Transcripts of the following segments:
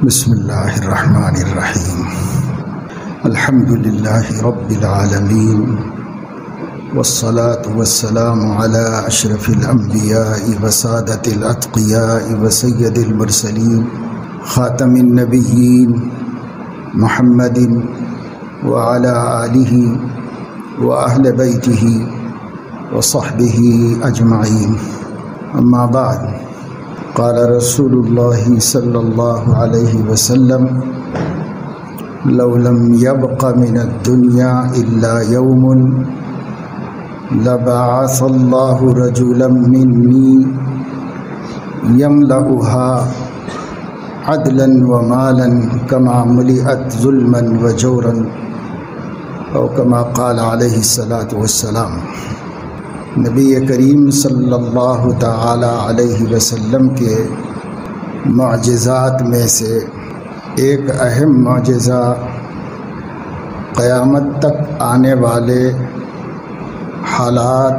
بسم اللہ الرحمن الرحیم الحمد للہ رب العالمین والصلاة والسلام علی اشرف الانبیاء وسادۃ الاتقیاء وسید المرسلین خاتم النبیین محمد وعلی آلہ واہل بیتہ وصحبہ اجمعین، اما بعد، قال رسول اللہ صلی اللہ علیہ وسلم لو لم يبق من الدنيا الا يوم لبعث الله رجلا مني يملأها عدلا ومالا كما ملئت ظلما وجورا، او كما قال علیہ الصلاۃ والسلام۔ نبی کریم صلی اللہ تعالی علیہ وسلم کے معجزات میں سے ایک اہم معجزہ قیامت تک آنے والے حالات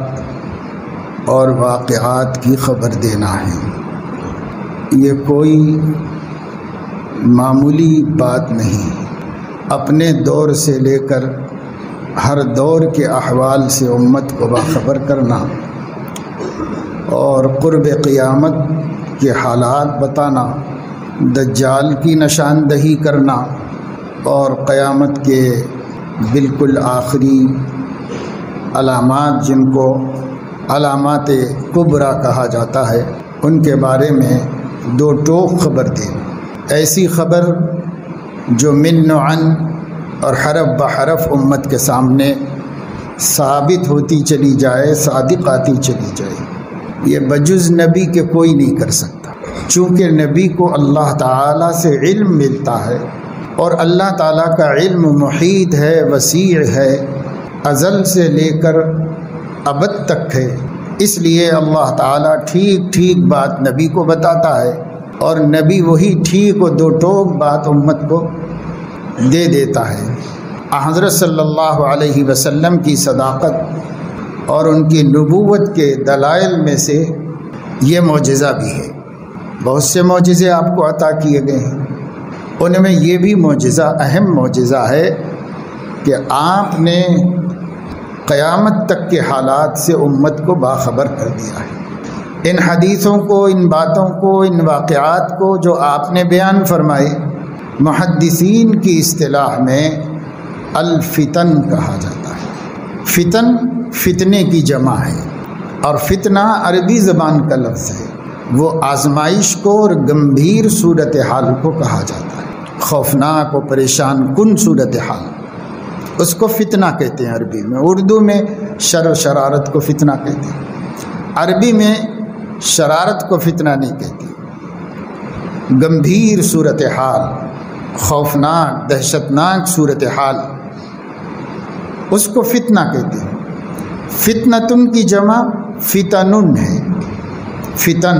اور واقعات کی خبر دینا ہے۔ یہ کوئی معمولی بات نہیں، اپنے دور سے لے کر ہر دور کے احوال سے امت کو باخبر کرنا اور قرب قیامت کے حالات بتانا، دجال کی نشاندہی کرنا اور قیامت کے بالکل آخری علامات، جن کو علامات کبریٰ کہا جاتا ہے، ان کے بارے میں دو ٹوک خبر دیں۔ ایسی خبر جو من و عن اور حرف بحرف امت کے سامنے ثابت ہوتی چلی جائے، صادق آتی چلی جائے۔ یہ بجز نبی کے کوئی نہیں کر سکتا، چونکہ نبی کو اللہ تعالیٰ سے علم ملتا ہے اور اللہ تعالیٰ کا علم محیط ہے، وسیع ہے، ازل سے لے کر ابد تک ہے۔ اس لیے اللہ تعالیٰ ٹھیک ٹھیک بات نبی کو بتاتا ہے اور نبی وہی ٹھیک و دو ٹوک بات امت کو دے دیتا ہے۔ حضرت صلی اللہ علیہ وسلم کی صداقت اور ان کی نبوت کے دلائل میں سے یہ معجزہ بھی ہے۔ بہت سے معجزے آپ کو عطا کیے گئے ہیں، ان میں یہ بھی معجزہ اہم معجزہ ہے کہ آپ نے قیامت تک کے حالات سے امت کو باخبر کر دیا ہے۔ ان حدیثوں کو، ان باتوں کو، ان واقعات کو جو آپ نے بیان فرمائے، محدثین کی اصطلاح میں الفتن کہا جاتا ہے۔ فتن فتنے کی جمع ہے، اور فتنہ عربی زبان کا لفظ ہے۔ وہ آزمائش کو اور گمبھیر صورتحال کو کہا جاتا ہے، خوفناک و پریشان کن صورتحال، اس کو فتنہ کہتے ہیں عربی میں۔ اردو میں شر و شرارت کو فتنہ کہتے ہیں، عربی میں شرارت کو فتنہ نہیں کہتے۔ گمبھیر صورتحال، خوفناک دہشتناک صورتحال، اس کو فتنہ کہتے ہیں۔ فتنتن کی جمع فتنن ہے۔ فتن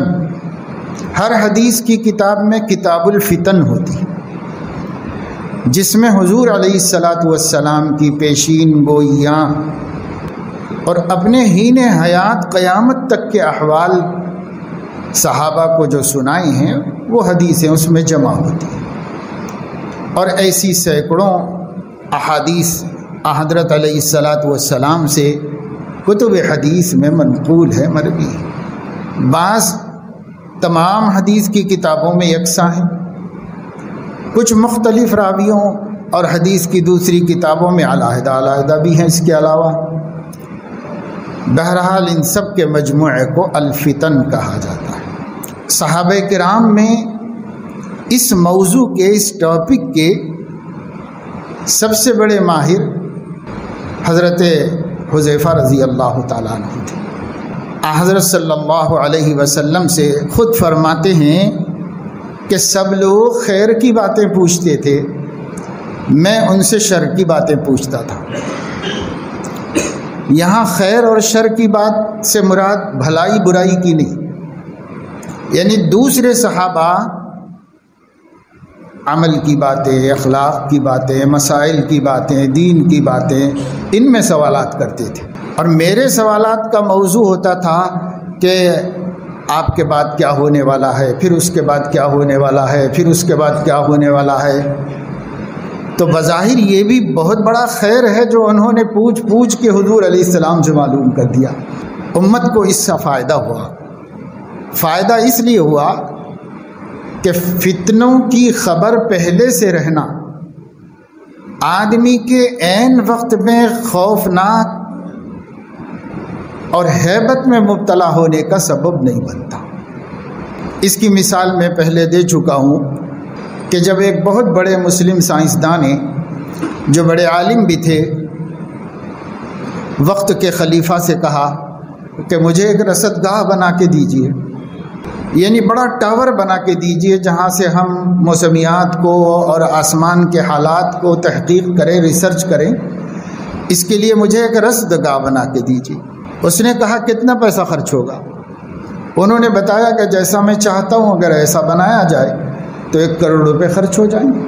ہر حدیث کی کتاب میں کتاب الفتن ہوتی ہے، جس میں حضور علیہ الصلاۃ والسلام کی پیشین گوئیاں اور اپنے ہین حیات قیامت تک کے احوال صحابہ کو جو سنائے ہیں وہ حدیثیں اس میں جمع ہوتی ہیں، اور ایسی سینکڑوں احادیث حضرت علیہ الصلاۃ والسلام سے کتب حدیث میں منقول ہے، مروی ہے۔ بعض تمام حدیث کی کتابوں میں یکساں ہیں، کچھ مختلف راویوں اور حدیث کی دوسری کتابوں میں علیحدہ علیحدہ بھی ہیں اس کے علاوہ۔ بہرحال ان سب کے مجموعے کو الفتن کہا جاتا ہے۔ صحابہ کرام میں اس موضوع کے، اس ٹاپک کے سب سے بڑے ماہر حضرت حذیفہ رضی اللہ تعالیٰ عنہ تھے۔ حضرت صلی اللہ علیہ وسلم سے خود فرماتے ہیں کہ سب لوگ خیر کی باتیں پوچھتے تھے، میں ان سے شر کی باتیں پوچھتا تھا۔ یہاں خیر اور شر کی بات سے مراد بھلائی برائی کی نہیں، یعنی دوسرے صحابہ عمل کی باتیں، اخلاق کی باتیں، مسائل کی باتیں، دین کی باتیں، ان میں سوالات کرتے تھے، اور میرے سوالات کا موضوع ہوتا تھا کہ آپ کے بعد کیا ہونے والا ہے، پھر اس کے بعد کیا ہونے والا ہے، پھر اس کے بعد کیا ہونے والا ہے۔ تو بظاہر یہ بھی بہت بڑا خیر ہے جو انہوں نے پوچھ پوچھ کے حضور علیہ السلام سے معلوم کر دیا۔ امت کو اس سے فائدہ ہوا۔ فائدہ اس لیے ہوا کہ فتنوں کی خبر پہلے سے رہنا آدمی کے عین وقت میں خوفناک اور ہیبت میں مبتلا ہونے کا سبب نہیں بنتا۔ اس کی مثال میں پہلے دے چکا ہوں کہ جب ایک بہت بڑے مسلم سائنسدان ہیں جو بڑے عالم بھی تھے، وقت کے خلیفہ سے کہا کہ مجھے ایک رصدگاہ بنا کے دیجیے، یعنی بڑا ٹاور بنا کے دیجیے جہاں سے ہم موسمیات کو اور آسمان کے حالات کو تحقیق کریں، ریسرچ کریں، اس کے لیے مجھے ایک رصدگاہ بنا کے دیجیے۔ اس نے کہا کتنا پیسہ خرچ ہوگا؟ انہوں نے بتایا کہ جیسا میں چاہتا ہوں اگر ایسا بنایا جائے تو 1 کروڑ روپے خرچ ہو جائیں گے۔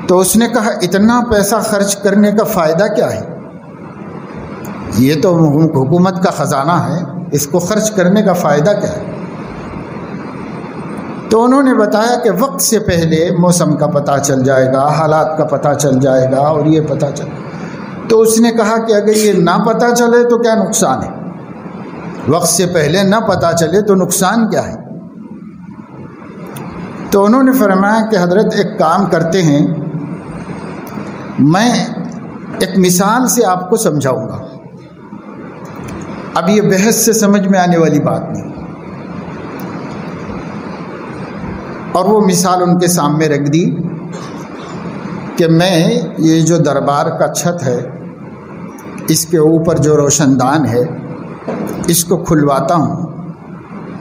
تو اس نے کہا اتنا پیسہ خرچ کرنے کا فائدہ کیا ہے؟ یہ تو حکومت کا خزانہ ہے، اس کو خرچ کرنے کا فائدہ کیا ہے؟ تو انہوں نے بتایا کہ وقت سے پہلے موسم کا پتہ چل جائے گا، حالات کا پتہ چل جائے گا اور یہ پتہ چل۔ تو اس نے کہا کہ اگر یہ نہ پتہ چلے تو کیا نقصان ہے؟ وقت سے پہلے نہ پتہ چلے تو نقصان کیا ہے؟ تو انہوں نے فرمایا کہ حضرت ایک کام کرتے ہیں، میں ایک مثال سے آپ کو سمجھاؤں گا۔ اب یہ بحث سے سمجھ میں آنے والی بات نہیں، اور وہ مثال ان کے سامنے رکھ دی کہ میں یہ جو دربار کا چھت ہے اس کے اوپر جو روشن دان ہے اس کو کھلواتا ہوں،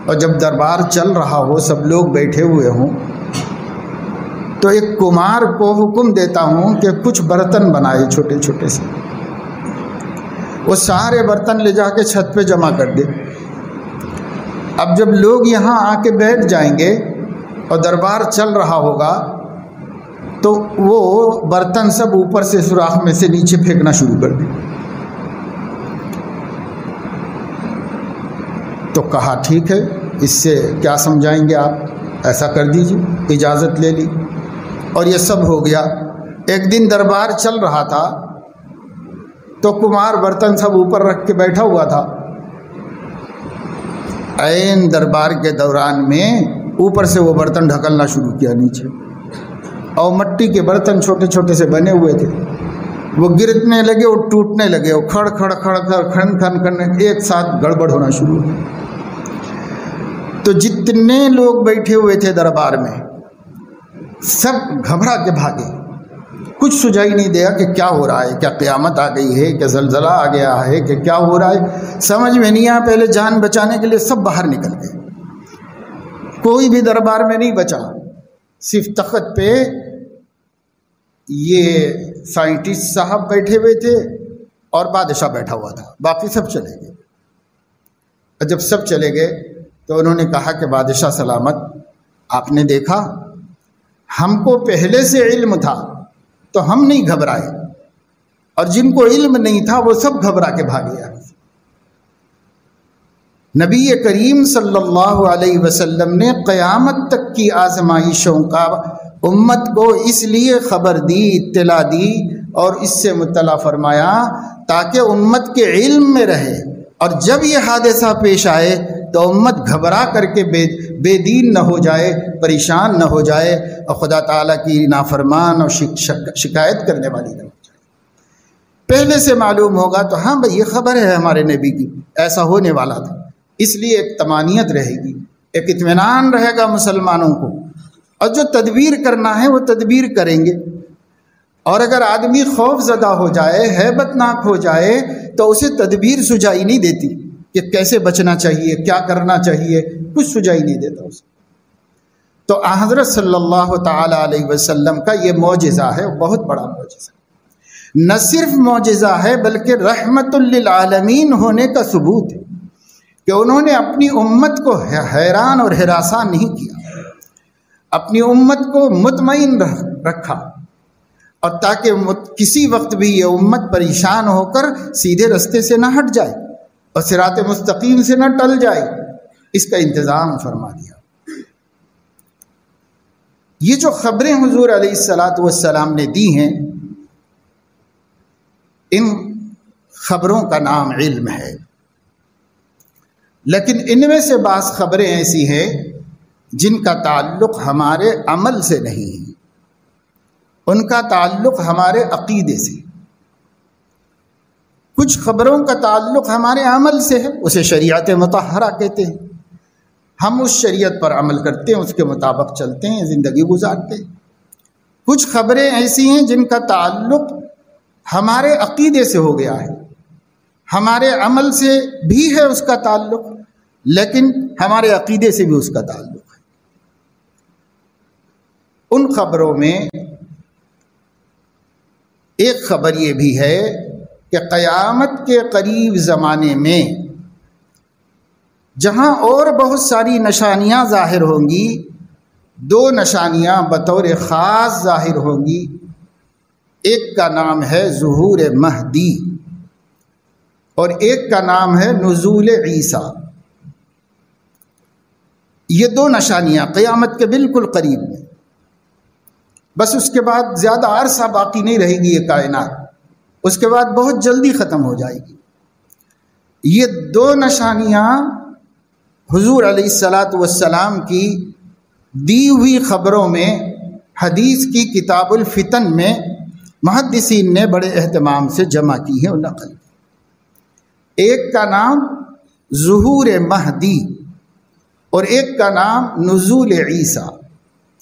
اور جب دربار چل رہا ہو، سب لوگ بیٹھے ہوئے ہوں، تو ایک کمار کو حکم دیتا ہوں کہ کچھ برتن بنائے چھوٹے چھوٹے سے، وہ سارے برتن لے جا کے چھت پہ جمع کر دے۔ اب جب لوگ یہاں آ کے بیٹھ جائیں گے اور دربار چل رہا ہوگا تو وہ برتن سب اوپر سے سوراخ میں سے نیچے پھینکنا شروع کر دیں۔ تو کہا ٹھیک ہے، اس سے کیا سمجھائیں گے آپ، ایسا کر دیجیے۔ اجازت لے لی اور یہ سب ہو گیا۔ ایک دن دربار چل رہا تھا تو کمار برتن سب اوپر رکھ کے بیٹھا ہوا تھا۔ عین دربار کے دوران میں اوپر سے وہ برتن ڈھکلنا شروع کیا نیچے، اور مٹی کے برتن چھوٹے چھوٹے سے بنے ہوئے تھے، وہ گرنے لگے، وہ ٹوٹنے لگے، وہ کھڑ کھڑ کھڑ کھڑ کھن کھن کرنے ایک ساتھ گڑبڑ ہونا شروع ہو۔ تو جتنے لوگ بیٹھے ہوئے تھے دربار میں سب گھبرا کے بھاگے، کچھ سجائی نہیں دیا کہ کیا ہو رہا ہے، کیا قیامت آ گئی ہے، کیا زلزلہ آ گیا ہے، کہ کیا ہو رہا ہے، سمجھ میں نہیں آیا۔ پہلے جان بچانے کے لیے سب باہر نکل گئے، کوئی بھی دربار میں نہیں بچا، صرف تخت پہ یہ سائنٹسٹ صاحب بیٹھے ہوئے تھے اور بادشاہ بیٹھا ہوا تھا، باقی سب چلے گئے۔ اور جب سب چلے گئے تو انہوں نے کہا کہ بادشاہ سلامت، آپ نے دیکھا ہم کو پہلے سے علم تھا تو ہم نہیں گھبرائے، اور جن کو علم نہیں تھا وہ سب گھبرا کے بھاگے۔ نبی کریم صلی اللہ علیہ وسلم نے قیامت تک کی آزمائشوں کا امت کو اس لیے خبر دی، اطلاع دی اور اس سے مطلع فرمایا تاکہ امت کے علم میں رہے، اور جب یہ حادثہ پیش آئے تو امت گھبرا کر کے بے دین نہ ہو جائے، پریشان نہ ہو جائے، اور خدا تعالیٰ کی نافرمان اور شکایت کرنے والی نہ ہو جائے۔ پہلے سے معلوم ہوگا تو ہاں بھئی یہ خبر ہے ہمارے نبی کی، ایسا ہونے والا تھا، اس لیے ایک طمانیت رہے گی، ایک اطمینان رہے گا مسلمانوں کو، اور جو تدبیر کرنا ہے وہ تدبیر کریں گے۔ اور اگر آدمی خوف زدہ ہو جائے، ہیبت ناک ہو جائے، تو اسے تدبیر سجائی نہیں دیتی کہ کیسے بچنا چاہیے، کیا کرنا چاہیے، کچھ سجائی نہیں دیتا اسے۔ تو حضرت صلی اللہ تعالی علیہ وسلم کا یہ معجزہ ہے، بہت بڑا معجزہ، نہ صرف معجزہ ہے بلکہ رحمت للعالمین ہونے کا ثبوت ہے کہ انہوں نے اپنی امت کو حیران اور ہراساں نہیں کیا، اپنی امت کو مطمئن رکھا، اور تاکہ کسی وقت بھی یہ امت پریشان ہو کر سیدھے رستے سے نہ ہٹ جائے اور صراط مستقیم سے نہ ٹل جائے، اس کا انتظام فرما دیا۔ یہ جو خبریں حضور علیہ الصلاۃ والسلام نے دی ہیں، ان خبروں کا نام علم ہے، لیکن ان میں سے بعض خبریں ایسی ہیں جن کا تعلق ہمارے عمل سے نہیں ہے، ان کا تعلق ہمارے عقیدے سے۔ کچھ خبروں کا تعلق ہمارے عمل سے ہے، اسے شریعت مطہرہ کہتے ہیں، ہم اس شریعت پر عمل کرتے ہیں، اس کے مطابق چلتے ہیں، زندگی گزارتے ہیں۔ کچھ خبریں ایسی ہیں جن کا تعلق ہمارے عقیدے سے ہو گیا ہے، ہمارے عمل سے بھی ہے اس کا تعلق، لیکن ہمارے عقیدے سے بھی اس کا تعلق ہے۔ ان خبروں میں ایک خبر یہ بھی ہے کہ قیامت کے قریب زمانے میں جہاں اور بہت ساری نشانیاں ظاہر ہوں گی، دو نشانیاں بطور خاص ظاہر ہوں گی۔ ایک کا نام ہے ظہور مہدی اور ایک کا نام ہے نزول عیسیٰ۔ یہ دو نشانیاں قیامت کے بالکل قریب میں، بس اس کے بعد زیادہ عرصہ باقی نہیں رہے گی یہ کائنات، اس کے بعد بہت جلدی ختم ہو جائے گی۔ یہ دو نشانیاں حضور علیہ الصلاۃ والسلام کی دی ہوئی خبروں میں حدیث کی کتاب الفتن میں محدثین نے بڑے اہتمام سے جمع کی ہیں اور نقل کی۔ ایک کا نام ظہور مہدی اور ایک کا نام نزول عیسیٰ،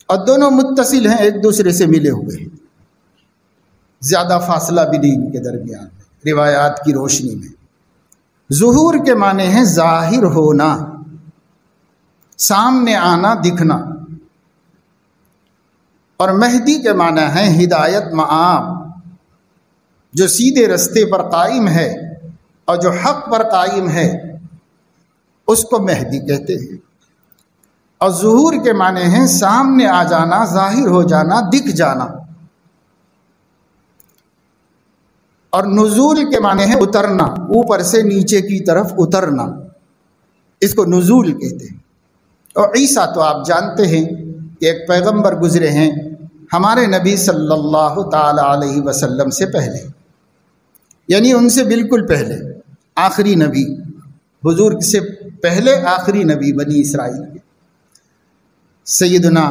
اور دونوں متصل ہیں، ایک دوسرے سے ملے ہوئے ہیں، زیادہ فاصلہ بھی نہیں ان کے درمیان میں روایات کی روشنی میں۔ ظہور کے معنی ہیں ظاہر ہونا، سامنے آنا، دکھنا، اور مہدی کے معنی ہیں ہدایت مآب، جو سیدھے رستے پر قائم ہے اور جو حق پر قائم ہے اس کو مہدی کہتے ہیں۔ اور ظہور کے معنی ہیں سامنے آ جانا، ظاہر ہو جانا، دکھ جانا، اور نزول کے معنی ہے اترنا، اوپر سے نیچے کی طرف اترنا، اس کو نزول کہتے ہیں۔ اور عیسیٰ تو آپ جانتے ہیں کہ ایک پیغمبر گزرے ہیں ہمارے نبی صلی اللہ تعالی علیہ وسلم سے پہلے، یعنی ان سے بالکل پہلے، آخری نبی، حضور سے پہلے آخری نبی بنی اسرائیل کے سیدنا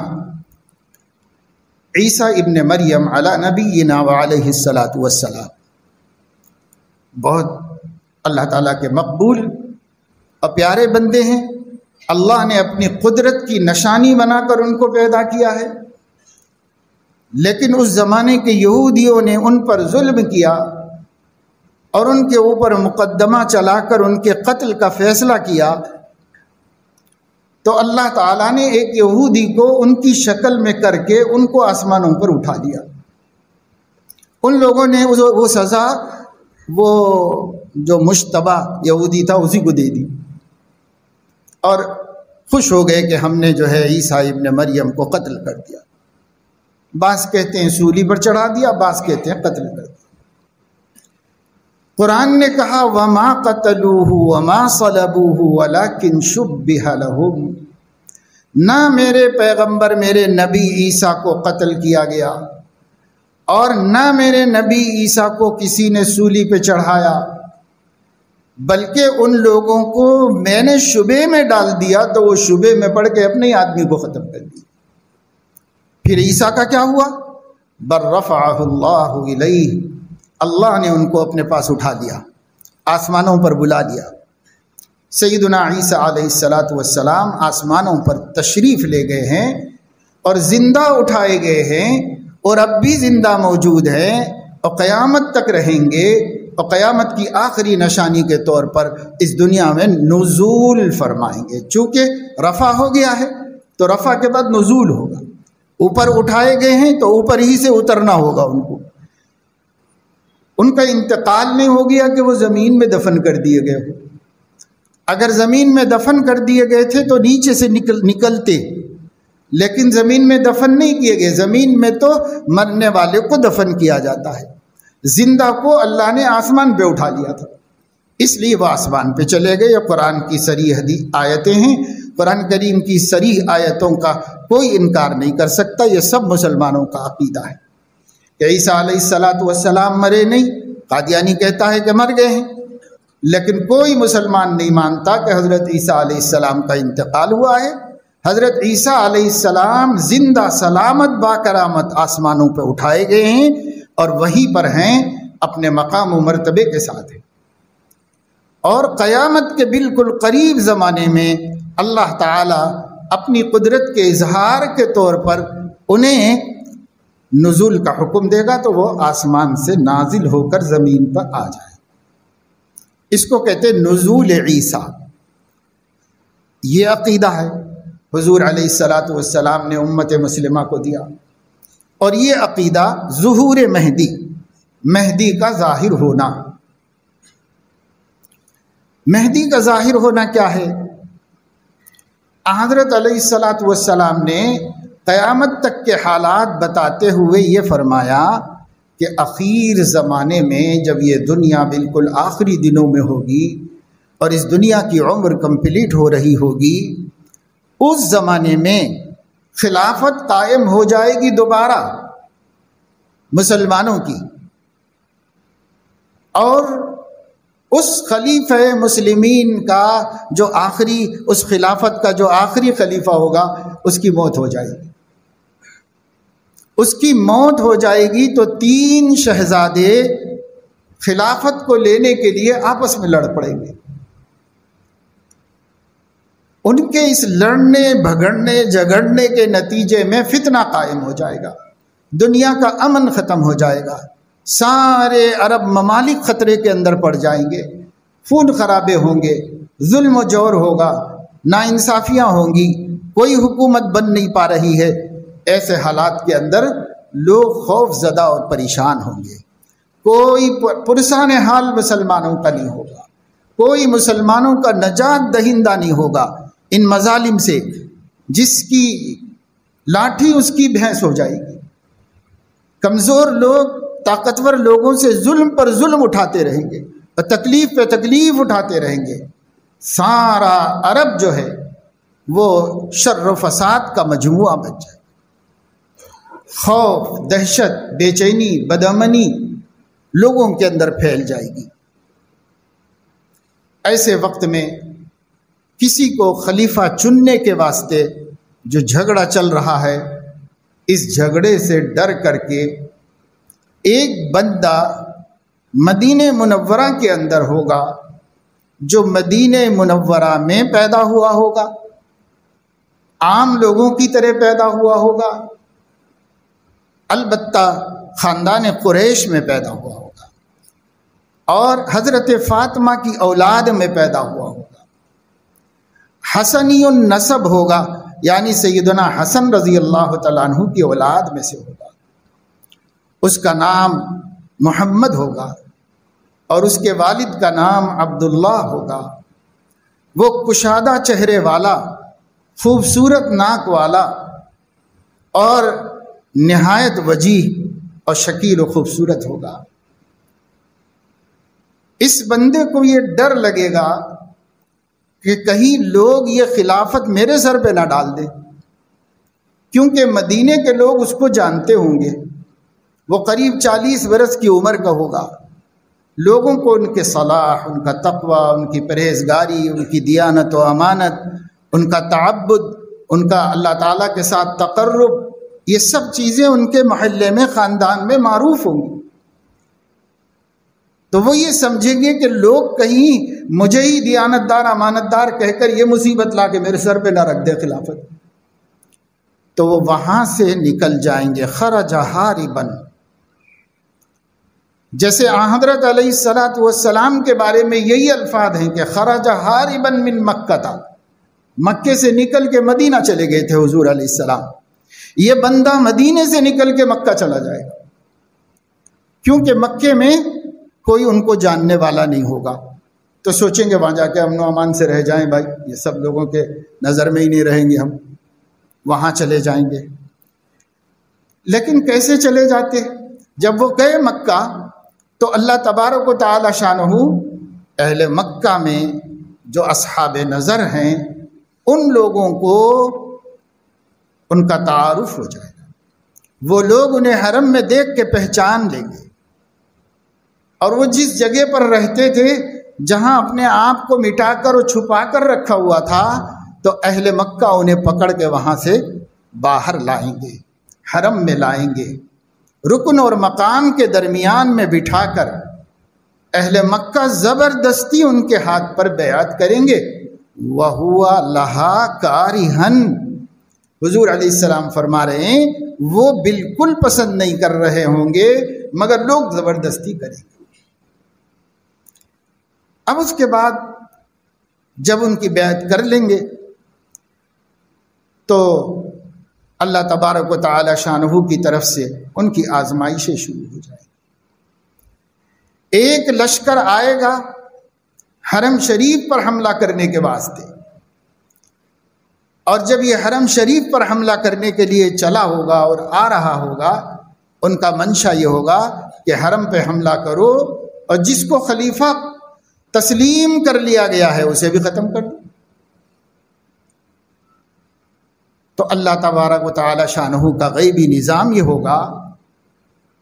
عیسیٰ ابن مریم علی نبینا وعلیہ الصلاۃ والسلام، بہت اللہ تعالیٰ کے مقبول اور پیارے بندے ہیں۔ اللہ نے اپنی قدرت کی نشانی بنا کر ان کو پیدا کیا ہے، لیکن اس زمانے کے یہودیوں نے ان پر ظلم کیا اور ان کے اوپر مقدمہ چلا کر ان کے قتل کا فیصلہ کیا، تو اللہ تعالیٰ نے ایک یہودی کو ان کی شکل میں کر کے ان کو آسمانوں پر اٹھا دیا۔ ان لوگوں نے وہ سزا وہ جو مشتبہ یہودی تھا اسی کو دے دی، اور خوش ہو گئے کہ ہم نے جو ہے عیسیٰ ابن مریم کو قتل کر دیا۔ بعض کہتے ہیں سولی پر چڑھا دیا، بعض کہتے ہیں قتل کر دیا۔ قرآن نے کہا وَمَا قَتَلُوهُ وَمَا صَلَبُوهُ وَلَكِنْ شُبِّهَ لَهُمْ، نہ میرے پیغمبر میرے نبی عیسیٰ کو قتل کیا گیا اور نہ میرے نبی عیسیٰ کو کسی نے سولی پہ چڑھایا، بلکہ ان لوگوں کو میں نے شبے میں ڈال دیا تو وہ شبے میں پڑھ کے اپنے آدمی کو ختم کر دیا۔ پھر عیسیٰ کا کیا ہوا؟ بل رفعہ اللہ الیہ، اللہ نے ان کو اپنے پاس اٹھا لیا، آسمانوں پر بلا لیا۔ سیدنا عیسیٰ علیہ الصلاۃ والسلام آسمانوں پر تشریف لے گئے ہیں اور زندہ اٹھائے گئے ہیں، اور اب بھی زندہ موجود ہیں اور قیامت تک رہیں گے، اور قیامت کی آخری نشانی کے طور پر اس دنیا میں نزول فرمائیں گے۔ چونکہ رفع ہو گیا ہے تو رفع کے بعد نزول ہوگا، اوپر اٹھائے گئے ہیں تو اوپر ہی سے اترنا ہوگا ان کو۔ ان کا انتقال نہیں ہو گیا کہ وہ زمین میں دفن کر دیے گئے ہو، اگر زمین میں دفن کر دیے گئے تھے تو نیچے سے نکلتے، لیکن زمین میں دفن نہیں کیے گئے۔ زمین میں تو مرنے والے کو دفن کیا جاتا ہے، زندہ کو اللہ نے آسمان پہ اٹھا لیا تھا۔ اس لیے وہ آسمان پہ چلے گئے۔ یہ قرآن کی صریح آیتیں ہیں، قرآن کریم کی صریح آیتوں کا کوئی انکار نہیں کر سکتا۔ یہ سب مسلمانوں کا عقیدہ ہے کہ عیسیٰ علیہ السلام مرے نہیں، قادیانی کہتا ہے کہ مر گئے ہیں، لیکن کوئی مسلمان نہیں مانتا کہ حضرت عیسیٰ علیہ السلام کا انتقال ہوا ہے۔ حضرت عیسیٰ علیہ السلام زندہ سلامت با کرامت آسمانوں پہ اٹھائے گئے ہیں اور وہیں پر ہیں، اپنے مقام و مرتبے کے ساتھ ہیں، اور قیامت کے بالکل قریب زمانے میں اللہ تعالی اپنی قدرت کے اظہار کے طور پر انہیں نزول کا حکم دے گا تو وہ آسمان سے نازل ہو کر زمین پر آ جائے۔ اس کو کہتے ہیں نزول عیسیٰ۔ یہ عقیدہ ہے حضور علیہ السلام نے امت مسلمہ کو دیا، اور یہ عقیدہ ظہور مہدی کا ظاہر ہونا۔ مہدی کا ظاہر ہونا کیا ہے؟ حضرت علیہ السلام نے قیامت تک کے حالات بتاتے ہوئے یہ فرمایا کہ اخیر زمانے میں جب یہ دنیا بالکل آخری دنوں میں ہوگی اور اس دنیا کی عمر کمپلیٹ ہو رہی ہوگی، اس زمانے میں خلافت قائم ہو جائے گی دوبارہ مسلمانوں کی، اور اس خلیفہ مسلمین کا جو آخری، اس خلافت کا جو آخری خلیفہ ہوگا اس کی موت ہو جائے گی۔ اس کی موت ہو جائے گی تو 3 شہزادے خلافت کو لینے کے لیے آپس میں لڑ پڑیں گے۔ ان کے اس لڑنے بھگڑنے جھگڑنے کے نتیجے میں فتنہ قائم ہو جائے گا، دنیا کا امن ختم ہو جائے گا، سارے عرب ممالک خطرے کے اندر پڑ جائیں گے، خون خرابے ہوں گے، ظلم و جور ہوگا، ناانصافیاں ہوں گی، کوئی حکومت بن نہیں پا رہی ہے۔ ایسے حالات کے اندر لوگ خوف زدہ اور پریشان ہوں گے، کوئی پرسان حال مسلمانوں کا نہیں ہوگا، کوئی مسلمانوں کا نجات دہندہ نہیں ہوگا ان مظالم سے۔ جس کی لاٹھی اس کی بھینس ہو جائے گی۔ کمزور لوگ طاقتور لوگوں سے ظلم پر ظلم اٹھاتے رہیں گے اور تکلیف پہ تکلیف اٹھاتے رہیں گے۔ سارا عرب جو ہے وہ شر و فساد کا مجموعہ بن جائے، خوف، دہشت، بے چینی، بدامنی لوگوں کے اندر پھیل جائے گی۔ ایسے وقت میں کسی کو خلیفہ چننے کے واسطے جو جھگڑا چل رہا ہے، اس جھگڑے سے ڈر کر کے ایک بندہ مدینہ منورہ کے اندر ہوگا، جو مدینہ منورہ میں پیدا ہوا ہوگا، عام لوگوں کی طرح پیدا ہوا ہوگا، البتہ خاندان قریش میں پیدا ہوا ہوگا، اور حضرت فاطمہ کی اولاد میں پیدا ہوا ہوگا، حسنی النسب ہوگا، یعنی سیدنا حسن رضی اللہ تعالیٰ عنہ کی اولاد میں سے ہوگا۔ اس کا نام محمد ہوگا اور اس کے والد کا نام عبداللہ ہوگا۔ وہ کشادہ چہرے والا، خوبصورت ناک والا اور نہایت وجیح اور شکیل و خوبصورت ہوگا۔ اس بندے کو یہ ڈر لگے گا کہ کہیں لوگ یہ خلافت میرے سر پہ نہ ڈال دیں، کیونکہ مدینے کے لوگ اس کو جانتے ہوں گے، وہ قریب 40 برس کی عمر کا ہوگا، لوگوں کو ان کے صلاح، ان کا تقوی، ان کی پرہیزگاری، ان کی دیانت و امانت، ان کا تعبد، ان کا اللہ تعالیٰ کے ساتھ تقرب، یہ سب چیزیں ان کے محلے میں، خاندان میں معروف ہوں گی۔ تو وہ یہ سمجھیں گے کہ لوگ کہیں مجھے ہی دیانت دار امانت دار کہہ کر یہ مصیبت لا کے میرے سر پہ نہ رکھ دے خلافت، تو وہ وہاں سے نکل جائیں گے خرج ہاربا۔ جیسے حضرت علیہ السلام کے بارے میں یہی الفاظ ہیں کہ خرج ہاربا من مکہ تھا، مکے سے نکل کے مدینہ چلے گئے تھے حضور علیہ السلام۔ یہ بندہ مدینے سے نکل کے مکہ چلا جائے گا، کیونکہ مکے میں کوئی ان کو جاننے والا نہیں ہوگا، تو سوچیں گے وہاں جا کے امن و امان سے رہ جائیں، بھائی یہ سب لوگوں کے نظر میں ہی نہیں رہیں گے، ہم وہاں چلے جائیں گے۔ لیکن کیسے چلے جاتے؟ جب وہ گئے مکہ تو اللہ تبارک و تعالی شانہ اہل مکہ میں جو اصحاب نظر ہیں ان لوگوں کو ان کا تعارف ہو جائے گا، وہ لوگ انہیں حرم میں دیکھ کے پہچان لیں گے، اور وہ جس جگہ پر رہتے تھے جہاں اپنے آپ کو مٹا کر اور چھپا کر رکھا ہوا تھا، تو اہل مکہ انہیں پکڑ کے وہاں سے باہر لائیں گے، حرم میں لائیں گے، رکن اور مقام کے درمیان میں بٹھا کر اہل مکہ زبردستی ان کے ہاتھ پر بیعت کریں گے۔ وَهُوَ لَهَا كَارِهًا، حضور علیہ السلام فرما رہے ہیں وہ بالکل پسند نہیں کر رہے ہوں گے مگر لوگ زبردستی کریں گے۔ اب اس کے بعد جب ان کی بیعت کر لیں گے تو اللہ تبارک و تعالی شانہ کی طرف سے ان کی آزمائشیں شروع ہو جائیں گی۔ ایک لشکر آئے گا حرم شریف پر حملہ کرنے کے واسطے، اور جب یہ حرم شریف پر حملہ کرنے کے لیے چلا ہوگا اور آ رہا ہوگا، ان کا منشا یہ ہوگا کہ حرم پہ حملہ کرو اور جس کو خلیفہ تسلیم کر لیا گیا ہے اسے بھی ختم کر دو۔ تو اللہ تبارک و تعالی شانہ کا غیبی نظام یہ ہوگا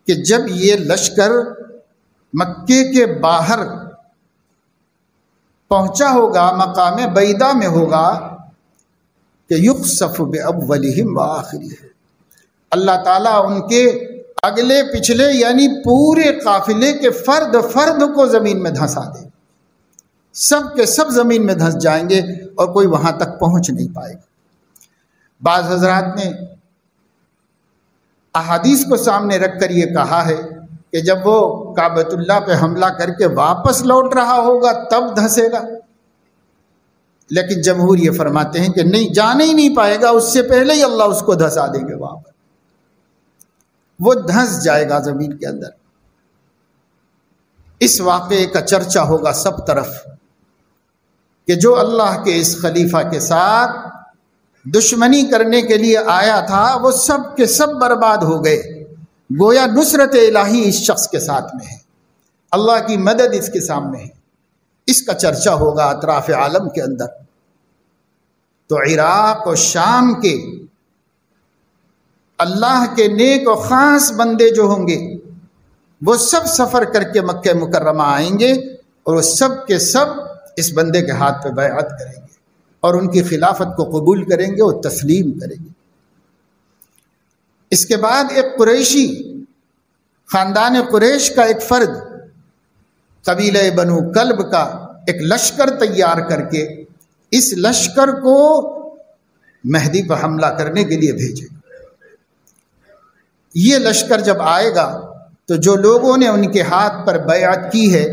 کہ جب یہ لشکر مکے کے باہر پہنچا ہوگا، مقام بیضا میں ہوگا، کہ یخسف بأولہم وآخرہم، اللہ تعالیٰ ان کے اگلے پچھلے یعنی پورے قافلے کے فرد فرد کو زمین میں دھنسا دے، سب کے سب زمین میں دھنس جائیں گے اور کوئی وہاں تک پہنچ نہیں پائے گا۔ بعض حضرات نے احادیث کو سامنے رکھ کر یہ کہا ہے کہ جب وہ کعبۃ اللہ پہ حملہ کر کے واپس لوٹ رہا ہوگا تب دھنسے گا، لیکن جمہور یہ فرماتے ہیں کہ نہیں، جانے ہی نہیں پائے گا، اس سے پہلے ہی اللہ اس کو دھنسا دیں گے، وہاں پر وہ دھنس جائے گا زمین کے اندر۔ اس واقعے کا چرچا ہوگا سب طرف کہ جو اللہ کے اس خلیفہ کے ساتھ دشمنی کرنے کے لیے آیا تھا وہ سب کے سب برباد ہو گئے، گویا نصرت الہی اس شخص کے ساتھ میں ہے، اللہ کی مدد اس کے سامنے ہے۔ اس کا چرچا ہوگا اطراف عالم کے اندر۔ تو عراق و شام کے اللہ کے نیک و خاص بندے جو ہوں گے وہ سب سفر کر کے مکہ مکرمہ آئیں گے اور وہ سب کے سب اس بندے کے ہاتھ پہ بیعت کریں گے اور ان کی خلافت کو قبول کریں گے اور تسلیم کریں گے۔ اس کے بعد ایک قریشی خاندان قریش کا ایک فرد قبیلہ بنو کلب کا ایک لشکر تیار کر کے اس لشکر کو مہدی پر حملہ کرنے کے لیے بھیجے گا۔ یہ لشکر جب آئے گا تو جو لوگوں نے ان کے ہاتھ پر بیعت کی ہے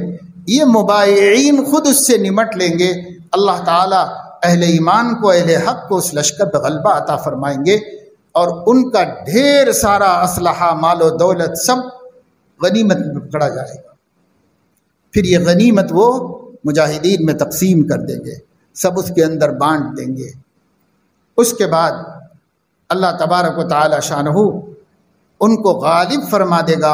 یہ مبایعین خود اس سے نمٹ لیں گے۔ اللہ تعالیٰ اہل ایمان کو، اہل حق کو اس لشکر پہ غلبہ عطا فرمائیں گے اور ان کا ڈھیر سارا اسلحہ، مال و دولت سب غنیمت میں پکڑا جائے گا۔ پھر یہ غنیمت وہ مجاہدین میں تقسیم کر دیں گے، سب اس کے اندر بانٹ دیں گے۔ اس کے بعد اللہ تبارک و تعالی شانہ ان کو غالب فرما دے گا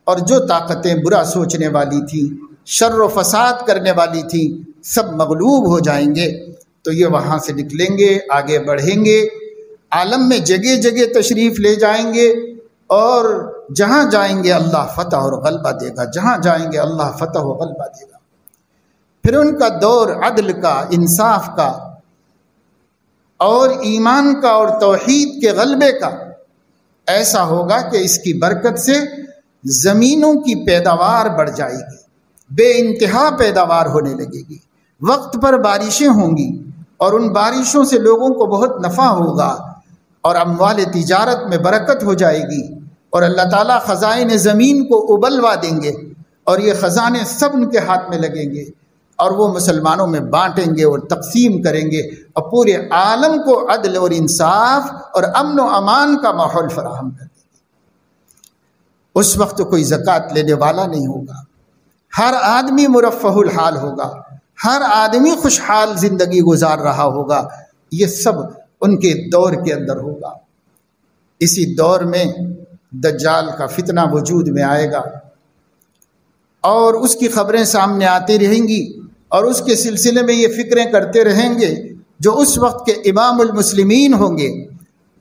اور جو طاقتیں برا سوچنے والی تھیں، شر و فساد کرنے والی تھیں، سب مغلوب ہو جائیں گے۔ تو یہ وہاں سے نکلیں گے، آگے بڑھیں گے، عالم میں جگہ جگہ تشریف لے جائیں گے اور جہاں جائیں گے اللہ فتح اور غلبہ دے گا، جہاں جائیں گے اللہ فتح و غلبہ دے گا۔ پھر ان کا دور عدل کا، انصاف کا اور ایمان کا اور توحید کے غلبے کا ایسا ہوگا کہ اس کی برکت سے زمینوں کی پیداوار بڑھ جائے گی، بے انتہا پیداوار ہونے لگے گی، وقت پر بارشیں ہوں گی اور ان بارشوں سے لوگوں کو بہت نفع ہوگا اور اموال تجارت میں برکت ہو جائے گی اور اللہ تعالیٰ خزائن زمین کو ابلوا دیں گے اور یہ خزانے سب ان کے ہاتھ میں لگیں گے اور وہ مسلمانوں میں بانٹیں گے اور تقسیم کریں گے اور پورے عالم کو عدل اور انصاف اور امن و امان کا ماحول فراہم کر دیں گے۔ اس وقت کوئی زکوٰۃ لینے والا نہیں ہوگا، ہر آدمی مرفہ الحال ہوگا، ہر آدمی خوشحال زندگی گزار رہا ہوگا۔ یہ سب ان کے دور کے اندر ہوگا۔ اسی دور میں دجال کا فتنہ وجود میں آئے گا اور اس کی خبریں سامنے آتی رہیں گی اور اس کے سلسلے میں یہ فکریں کرتے رہیں گے جو اس وقت کے امام المسلمین ہوں گے،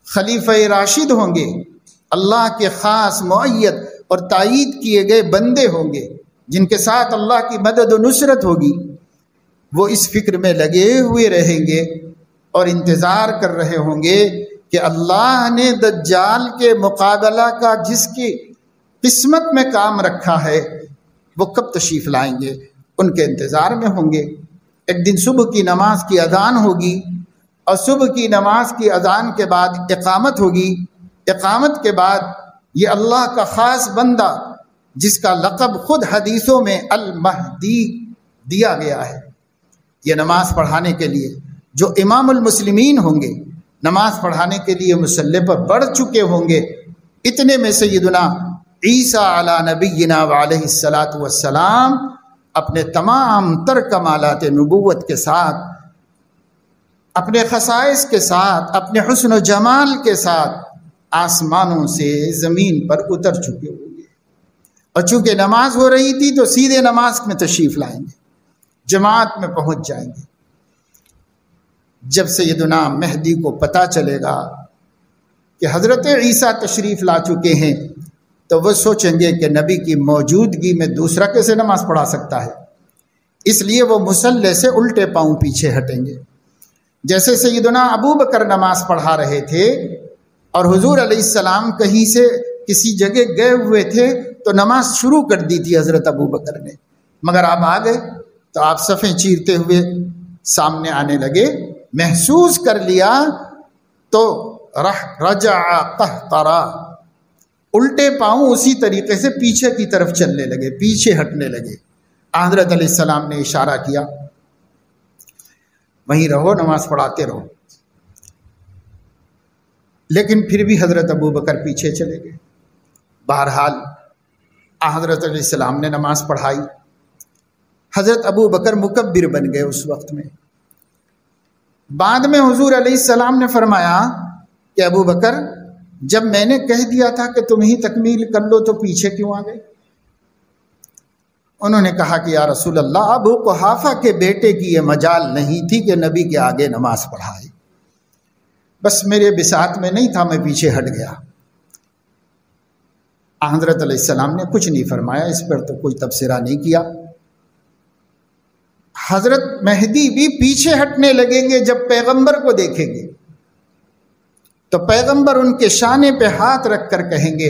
خلیفہ راشد ہوں گے، اللہ کے خاص معید اور تائید کیے گئے بندے ہوں گے جن کے ساتھ اللہ کی مدد و نصرت ہوگی، وہ اس فکر میں لگے ہوئے رہیں گے اور انتظار کر رہے ہوں گے کہ اللہ نے دجال کے مقابلہ کا جس کی قسمت میں کام رکھا ہے وہ کب تشریف لائیں گے، ان کے انتظار میں ہوں گے۔ ایک دن صبح کی نماز کی اذان ہوگی اور صبح کی نماز کی اذان کے بعد اقامت ہوگی، اقامت کے بعد یہ اللہ کا خاص بندہ جس کا لقب خود حدیثوں میں المہدی دیا گیا ہے، یہ نماز پڑھانے کے لیے جو امام المسلمین ہوں گے، نماز پڑھانے کے لیے مصلی پر بڑھ چکے ہوں گے، اتنے میں سیدنا عیسیٰ علی نبینا وعلیہ الصلاۃ والسلام اپنے تمام تر کمالات نبوت کے ساتھ، اپنے خصائص کے ساتھ، اپنے حسن و جمال کے ساتھ آسمانوں سے زمین پر اتر چکے ہوں گے، اور چونکہ نماز ہو رہی تھی تو سیدھے نماز میں تشریف لائیں گے، جماعت میں پہنچ جائیں گے۔ جب سیدنا مہدی کو پتہ چلے گا کہ حضرت عیسیٰ تشریف لا چکے ہیں تو وہ سوچیں گے کہ نبی کی موجودگی میں دوسرا کیسے نماز پڑھا سکتا ہے، اس لیے وہ مصلی سے الٹے پاؤں پیچھے ہٹیں گے۔ جیسے سیدنا ابو بکر نماز پڑھا رہے تھے اور حضور علیہ السلام کہیں سے کسی جگہ گئے ہوئے تھے تو نماز شروع کر دی تھی حضرت ابو بکر نے، مگر آپ آ گئے تو آپ صفیں چیرتے ہوئے سامنے آنے لگے، محسوس کر لیا تو رجع قہقرا، الٹے پاؤں اسی طریقے سے پیچھے کی طرف چلنے لگے، پیچھے ہٹنے لگے۔ حضرت علیہ السلام نے اشارہ کیا وہیں رہو، نماز پڑھاتے رہو، لیکن پھر بھی حضرت ابو بکر پیچھے چلے گئے۔ بہرحال حضرت علیہ السلام نے نماز پڑھائی، حضرت ابو بکر مکبر بن گئے اس وقت میں۔ بعد میں حضور علیہ السلام نے فرمایا کہ ابو بکر جب میں نے کہہ دیا تھا کہ تم ہی تکمیل کر لو تو پیچھے کیوں آ گئے؟ انہوں نے کہا کہ یا رسول اللہ، ابو قحافہ کے بیٹے کی یہ مجال نہیں تھی کہ نبی کے آگے نماز پڑھائے، بس میرے بساط میں نہیں تھا، میں پیچھے ہٹ گیا۔ حضرت علیہ السلام نے کچھ نہیں فرمایا، اس پر تو کوئی تبصرہ نہیں کیا۔ حضرت مہدی بھی پیچھے ہٹنے لگیں گے جب پیغمبر کو دیکھیں گے تو پیغمبر ان کے شانے پہ ہاتھ رکھ کر کہیں گے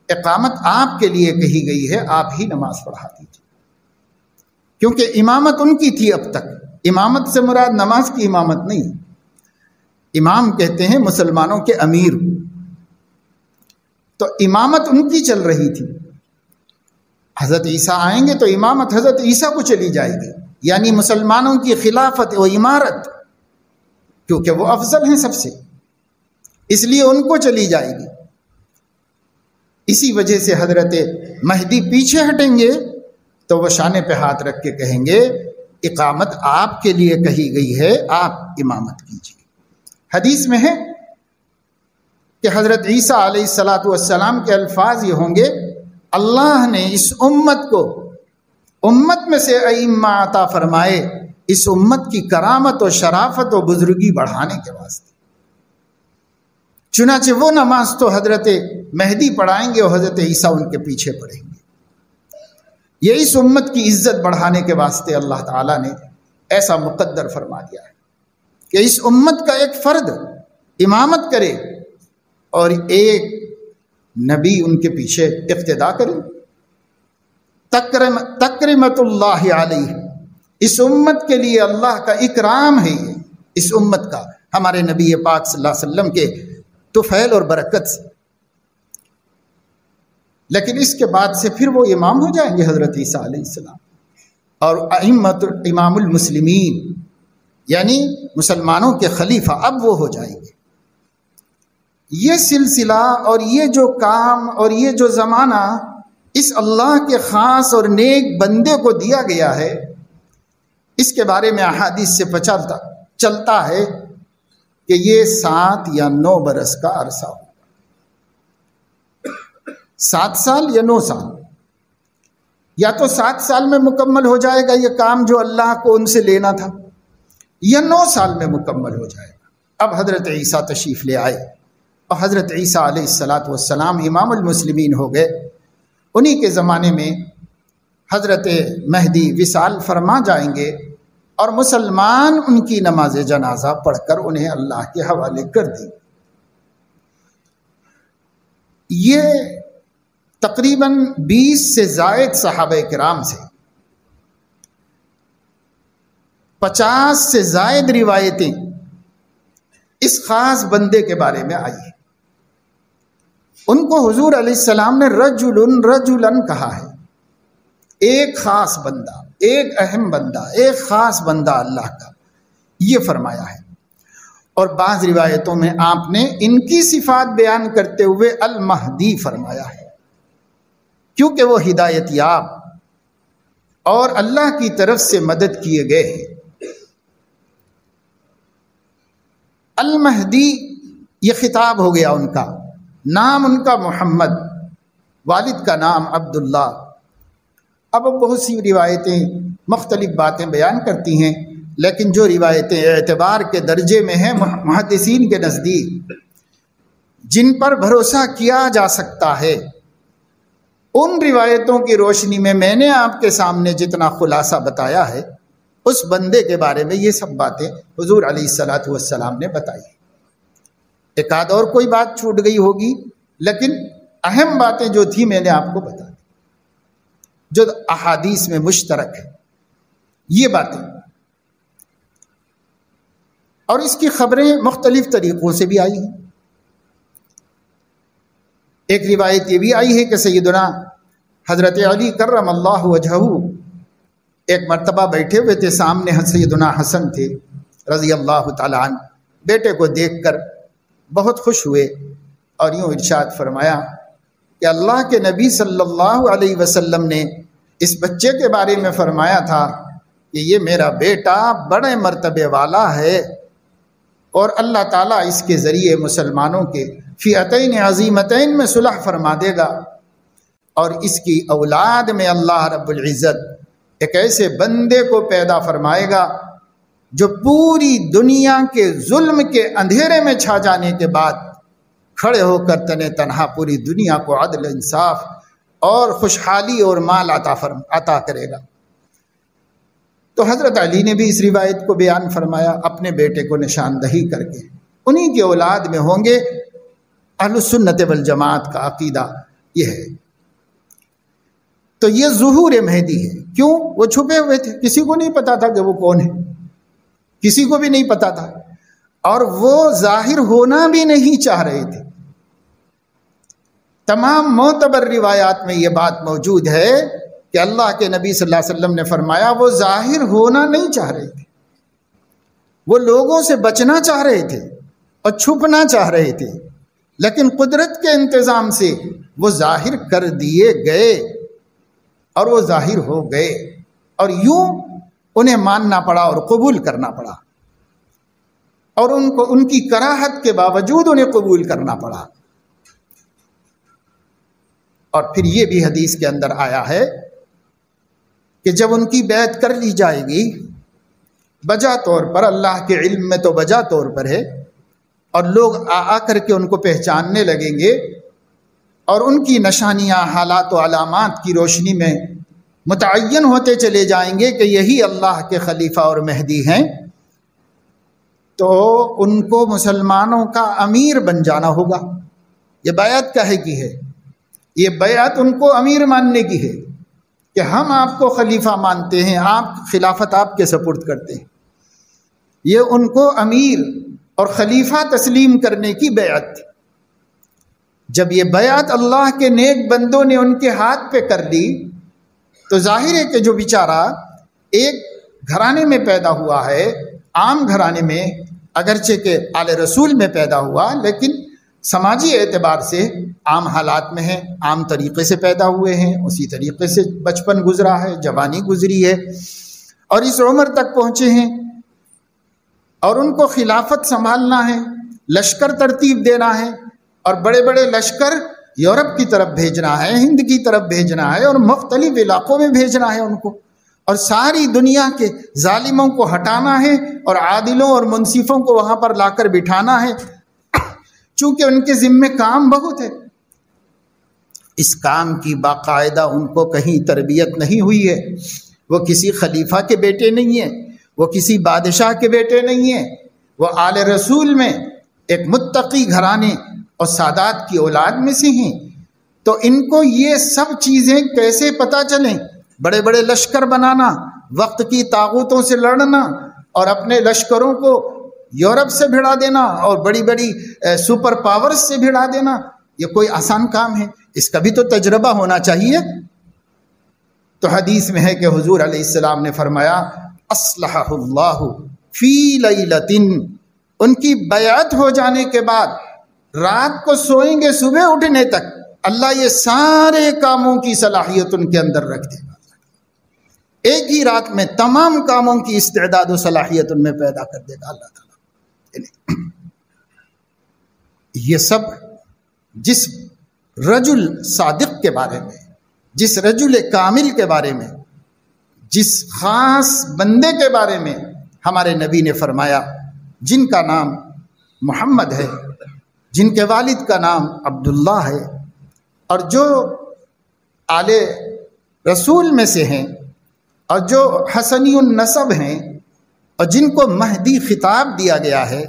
اقامت آپ کے لیے کہی گئی ہے، آپ ہی نماز پڑھا دیجیے، کیونکہ امامت ان کی تھی اب تک۔ امامت سے مراد نماز کی امامت نہیں، امام کہتے ہیں مسلمانوں کے امیر، تو امامت ان کی چل رہی تھی۔ حضرت عیسیٰ آئیں گے تو امامت حضرت عیسیٰ کو چلی جائے گی، یعنی مسلمانوں کی خلافت و امارت، کیونکہ وہ افضل ہیں سب سے، اس لیے ان کو چلی جائے گی۔ اسی وجہ سے حضرت مہدی پیچھے ہٹیں گے تو وہ شانے پہ ہاتھ رکھ کے کہیں گے اقامت آپ کے لیے کہی گئی ہے، آپ امامت کیجیے۔ حدیث میں ہے کہ حضرت عیسیٰ علیہ الصلاۃ والسلام کے الفاظ یہ ہوں گے، اللہ نے اس امت کو امت میں سے ائمہ عطا فرمائے اس امت کی کرامت و شرافت و بزرگی بڑھانے کے واسطے، چنانچہ وہ نماز تو حضرت مہدی پڑھائیں گے اور حضرت عیسیٰ ان کے پیچھے پڑھیں گے۔ یہ اس امت کی عزت بڑھانے کے واسطے اللہ تعالیٰ نے ایسا مقدر فرما دیا ہے کہ اس امت کا ایک فرد امامت کرے اور ایک نبی ان کے پیچھے اقتدا کرے۔ تکرمت اللہ علیہ، اس امت کے لیے اللہ کا اکرام ہے، اس امت کا، ہمارے نبی پاک صلی اللہ علیہ وسلم کے طفیل اور برکت سے۔ لیکن اس کے بعد سے پھر وہ امام ہو جائیں گے حضرت عیسیٰ علیہ السلام، اور امام المسلمین یعنی مسلمانوں کے خلیفہ اب وہ ہو جائیں گے۔ یہ سلسلہ اور یہ جو کام اور یہ جو زمانہ اس اللہ کے خاص اور نیک بندے کو دیا گیا ہے، اس کے بارے میں احادیث سے چلتا ہے کہ یہ 7 یا 9 برس کا عرصہ ہو، 7 سال یا 9 سال، یا تو 7 سال میں مکمل ہو جائے گا یہ کام جو اللہ کو ان سے لینا تھا، یا 9 سال میں مکمل ہو جائے گا۔ اب حضرت عیسیٰ تشریف لے آئے اور حضرت عیسیٰ علیہ السلام امام المسلمین ہو گئے۔ انہی کے زمانے میں حضرت مہدی وصال فرما جائیں گے اور مسلمان ان کی نماز جنازہ پڑھ کر انہیں اللہ کے حوالے کر دیں۔ یہ تقریباً 20 سے زائد صحابہ کرام سے 50 سے زائد روایتیں اس خاص بندے کے بارے میں آئی ہیں۔ ان کو حضور علیہ السلام نے رجلن کہا ہے، ایک خاص بندہ، ایک اہم بندہ، ایک خاص بندہ اللہ کا، یہ فرمایا ہے۔ اور بعض روایتوں میں آپ نے ان کی صفات بیان کرتے ہوئے المہدی فرمایا ہے، کیونکہ وہ ہدایت یاب اور اللہ کی طرف سے مدد کیے گئے ہیں۔ المہدی یہ خطاب ہو گیا ان کا، نام ان کا محمد، والد کا نام عبداللہ۔ اب بہت سی روایتیں مختلف باتیں بیان کرتی ہیں، لیکن جو روایتیں اعتبار کے درجے میں ہیں محدثین کے نزدیک، جن پر بھروسہ کیا جا سکتا ہے، ان روایتوں کی روشنی میں میں نے آپ کے سامنے جتنا خلاصہ بتایا ہے، اس بندے کے بارے میں یہ سب باتیں حضور علیہ السلام نے بتائی۔ ایک آدھ اور کوئی بات چھوٹ گئی ہوگی، لیکن اہم باتیں جو تھی میں نے آپ کو بتا دی، جو احادیث میں مشترک ہے یہ باتیں۔ اور اس کی خبریں مختلف طریقوں سے بھی آئی ہیں۔ ایک روایت یہ بھی آئی ہے کہ سیدنا حضرت علی کرم اللہ وجہہ ایک مرتبہ بیٹھے ہوئے تھے، سامنے سیدنا حسن تھے رضی اللہ تعالیٰ عنہ، بیٹے کو دیکھ کر بہت خوش ہوئے اور یوں ارشاد فرمایا کہ اللہ کے نبی صلی اللہ علیہ وسلم نے اس بچے کے بارے میں فرمایا تھا کہ یہ میرا بیٹا بڑے مرتبے والا ہے، اور اللہ تعالیٰ اس کے ذریعے مسلمانوں کے فئتین عظیمتین میں صلح فرما دے گا، اور اس کی اولاد میں اللہ رب العزت ایک ایسے بندے کو پیدا فرمائے گا جو پوری دنیا کے ظلم کے اندھیرے میں چھا جانے کے بعد کھڑے ہو کر تنہا پوری دنیا کو عدل، انصاف اور خوشحالی اور مال عطا کرے گا۔ تو حضرت علی نے بھی اس روایت کو بیان فرمایا اپنے بیٹے کو نشاندہی کر کے، انہی کی اولاد میں ہوں گے۔ اہل السنت والجماعت کا عقیدہ یہ ہے۔ تو یہ ظہور مہدی ہے۔ کیوں؟ وہ چھپے ہوئے تھے، کسی کو نہیں پتا تھا کہ وہ کون ہے، کسی کو بھی نہیں پتا تھا، اور وہ ظاہر ہونا بھی نہیں چاہ رہے تھے۔ تمام معتبر روایات میں یہ بات موجود ہے کہ اللہ کے نبی صلی اللہ علیہ وسلم نے فرمایا وہ ظاہر ہونا نہیں چاہ رہے تھے، وہ لوگوں سے بچنا چاہ رہے تھے اور چھپنا چاہ رہے تھے، لیکن قدرت کے انتظام سے وہ ظاہر کر دیے گئے اور وہ ظاہر ہو گئے، اور یوں انہیں ماننا پڑا اور قبول کرنا پڑا، اور ان کی کراہت کے باوجود انہیں قبول کرنا پڑا۔ اور پھر یہ بھی حدیث کے اندر آیا ہے کہ جب ان کی بیعت کر لی جائے گی، بجا طور پر، اللہ کے علم میں تو بجا طور پر ہے، اور لوگ آ کر کے ان کو پہچاننے لگیں گے، اور ان کی نشانیاں، حالات و علامات کی روشنی میں متعین ہوتے چلے جائیں گے کہ یہی اللہ کے خلیفہ اور مہدی ہیں، تو ان کو مسلمانوں کا امیر بن جانا ہوگا۔ یہ بیعت کہے کی ہے؟ یہ بیعت ان کو امیر ماننے کی ہے کہ ہم آپ کو خلیفہ مانتے ہیں، آپ خلافت آپ کے سپرد کرتے ہیں۔ یہ ان کو امیر اور خلیفہ تسلیم کرنے کی بیعت تھی۔ جب یہ بیعت اللہ کے نیک بندوں نے ان کے ہاتھ پہ کر لی، تو ظاہر ہے کہ جو بیچارہ ایک گھرانے میں پیدا ہوا ہے، عام گھرانے میں، اگرچہ کہ آل رسول میں پیدا ہوا، لیکن سماجی اعتبار سے عام حالات میں ہیں، عام طریقے سے پیدا ہوئے ہیں، اسی طریقے سے بچپن گزرا ہے، جوانی گزری ہے، اور اس عمر تک پہنچے ہیں، اور ان کو خلافت سنبھالنا ہے، لشکر ترتیب دینا ہے، اور بڑے بڑے لشکر یورپ کی طرف بھیجنا ہے، ہند کی طرف بھیجنا ہے، اور مختلف علاقوں میں بھیجنا ہے ان کو، اور ساری دنیا کے ظالموں کو ہٹانا ہے اور عادلوں اور منصفوں کو وہاں پر لا کر بٹھانا ہے، چونکہ ان کے ذمے کام بہت ہے۔ اس کام کی باقاعدہ ان کو کہیں تربیت نہیں ہوئی ہے، وہ کسی خلیفہ کے بیٹے نہیں ہیں، وہ کسی بادشاہ کے بیٹے نہیں ہیں، وہ آل رسول میں ایک متقی گھرانے اور سادات کی اولاد میں سے ہیں۔ تو ان کو یہ سب چیزیں کیسے پتہ چلیں؟ بڑے بڑے لشکر بنانا، وقت کی طاغوتوں سے لڑنا، اور اپنے لشکروں کو یورپ سے بھیڑا دینا اور بڑی بڑی سپر پاورز سے بھیڑا دینا، یہ کوئی آسان کام ہے؟ اس کا بھی تو تجربہ ہونا چاہیے۔ تو حدیث میں ہے کہ حضور علیہ السلام نے فرمایا اصلحہ اللہ فی لیلۃ، ان کی بیعت ہو جانے کے بعد رات کو سوئیں گے صبح اٹھنے تک اللہ یہ سارے کاموں کی صلاحیت ان کے اندر رکھ دے گا، ایک ہی رات میں تمام کاموں کی استعداد و صلاحیت ان میں پیدا کر دے گا اللہ تعالیٰ۔ یہ سب جس رجل صادق کے بارے میں، جس رجل کامل کے بارے میں، جس خاص بندے کے بارے میں ہمارے نبی نے فرمایا، جن کا نام محمد ہے، جن کے والد کا نام عبداللہ ہے، اور جو آل رسول میں سے ہیں، اور جو حسنی النسب ہیں، اور جن کو مہدی خطاب دیا گیا ہے،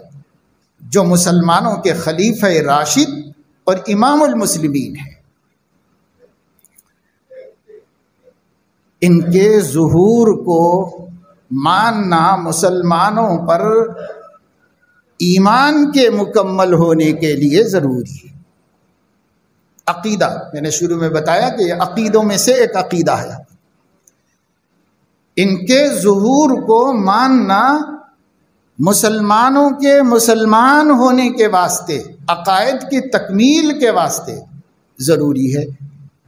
جو مسلمانوں کے خلیفہ راشد اور امام المسلمین ہیں، ان کے ظہور کو ماننا مسلمانوں پر ایمان کے مکمل ہونے کے لیے ضروری ہے۔ عقیدہ میں نے شروع میں بتایا کہ یہ عقیدوں میں سے ایک عقیدہ ہے۔ ان کے ظہور کو ماننا مسلمانوں کے مسلمان ہونے کے واسطے، عقائد کی تکمیل کے واسطے ضروری ہے۔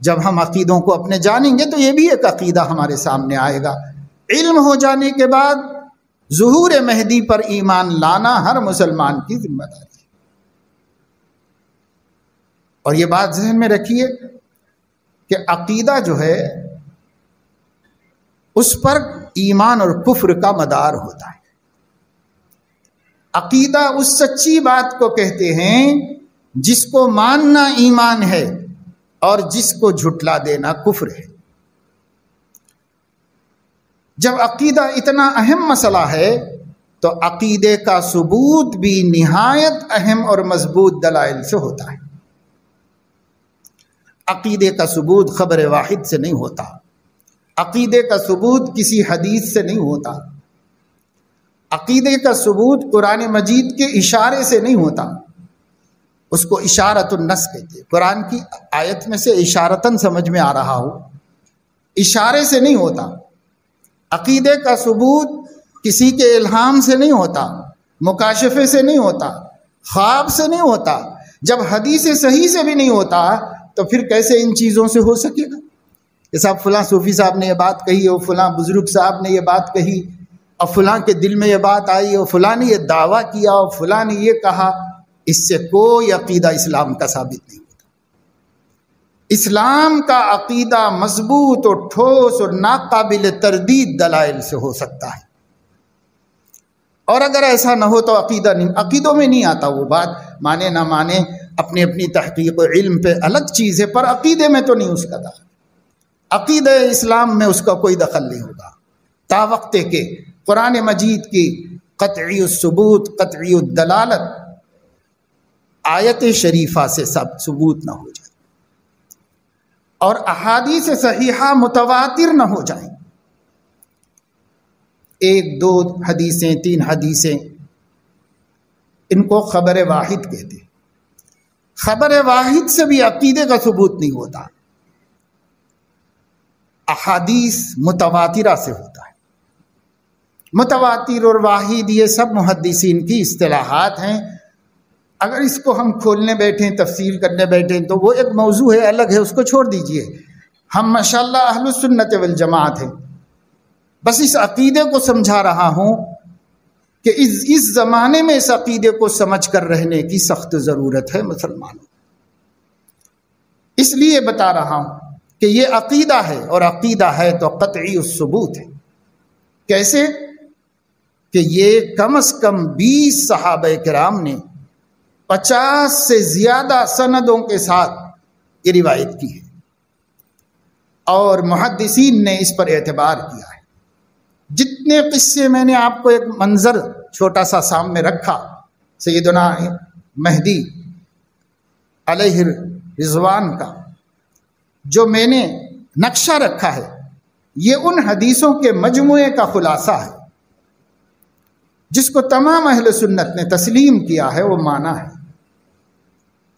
جب ہم عقیدوں کو اپنے جانیں گے تو یہ بھی ایک عقیدہ ہمارے سامنے آئے گا۔ علم ہو جانے کے بعد ظہور مہدی پر ایمان لانا ہر مسلمان کی ذمہ داری ہے۔ اور یہ بات ذہن میں رکھیے کہ عقیدہ جو ہے اس پر ایمان اور کفر کا مدار ہوتا ہے۔ عقیدہ اس سچی بات کو کہتے ہیں جس کو ماننا ایمان ہے اور جس کو جھٹلا دینا کفر ہے۔ جب عقیدہ اتنا اہم مسئلہ ہے تو عقیدے کا ثبوت بھی نہایت اہم اور مضبوط دلائل سے ہوتا ہے۔ عقیدے کا ثبوت خبر واحد سے نہیں ہوتا، عقیدے کا ثبوت کسی حدیث سے نہیں ہوتا، عقیدے کا ثبوت قرآن مجید کے اشارے سے نہیں ہوتا، اس کو اشارۃ النص کہتے ہیں۔ قرآن کی آیت میں سے اشارتاً سمجھ میں آ رہا ہو، اشارے سے نہیں ہوتا۔ عقیدے کا ثبوت کسی کے الہام سے نہیں ہوتا، مکاشفے سے نہیں ہوتا، خواب سے نہیں ہوتا۔ جب حدیث صحیح سے بھی نہیں ہوتا تو پھر کیسے ان چیزوں سے ہو سکے گا؟ کہ صاحب فلاں صوفی صاحب نے یہ بات کہی، اور فلاں بزرگ صاحب نے یہ بات کہی، اور فلاں کے دل میں یہ بات آئی، اور فلاں نے یہ دعویٰ کیا، اور فلاں نے یہ کہا، اس سے کوئی عقیدہ اسلام کا ثابت نہیں ہوتا۔ اسلام کا عقیدہ مضبوط اور ٹھوس اور ناقابل تردید دلائل سے ہو سکتا ہے، اور اگر ایسا نہ ہو تو عقیدہ نہیں، عقیدوں میں نہیں آتا۔ وہ بات مانے نہ مانے اپنی اپنی تحقیق و علم پہ الگ چیز ہے، پر عقیدے میں تو نہیں اس کا دخل۔ عقیدہ اسلام میں اس کا کوئی دخل نہیں ہوگا تا وقت کہ قرآن مجید کی قطعی الثبوت، قطعی الدلالت آیت شریفہ سے سب ثبوت نہ ہو جائے، اور احادیث صحیحہ متواتر نہ ہو جائیں۔ ایک دو حدیثیں، تین حدیثیں، ان کو خبر واحد کہتے ہیں۔ خبر واحد سے بھی عقیدے کا ثبوت نہیں ہوتا، احادیث متواترہ سے ہوتا ہے۔ متواتر اور واحد یہ سب محدثین کی اصطلاحات ہیں، اگر اس کو ہم کھولنے بیٹھیں، تفصیل کرنے بیٹھیں تو وہ ایک موضوع ہے، الگ ہے، اس کو چھوڑ دیجئے۔ ہم ماشاءاللہ اہل السنت والجماعت ہیں، بس اس عقیدے کو سمجھا رہا ہوں کہ اس زمانے میں اس عقیدے کو سمجھ کر رہنے کی سخت ضرورت ہے مسلمانوں۔ اس لیے بتا رہا ہوں کہ یہ عقیدہ ہے، اور عقیدہ ہے تو قطعی الثبوت ہے۔ کیسے؟ کہ یہ کم از کم 20 صحابہ کرام نے 50 سے زیادہ سندوں کے ساتھ یہ روایت کی ہے، اور محدثین نے اس پر اعتبار کیا ہے۔ جتنے قصے میں نے آپ کو ایک منظر چھوٹا سا سامنے رکھا سیدنا مہدی علیہ رضوان کا، جو میں نے نقشہ رکھا ہے، یہ ان حدیثوں کے مجموعے کا خلاصہ ہے جس کو تمام اہل سنت نے تسلیم کیا ہے، وہ مانا ہے۔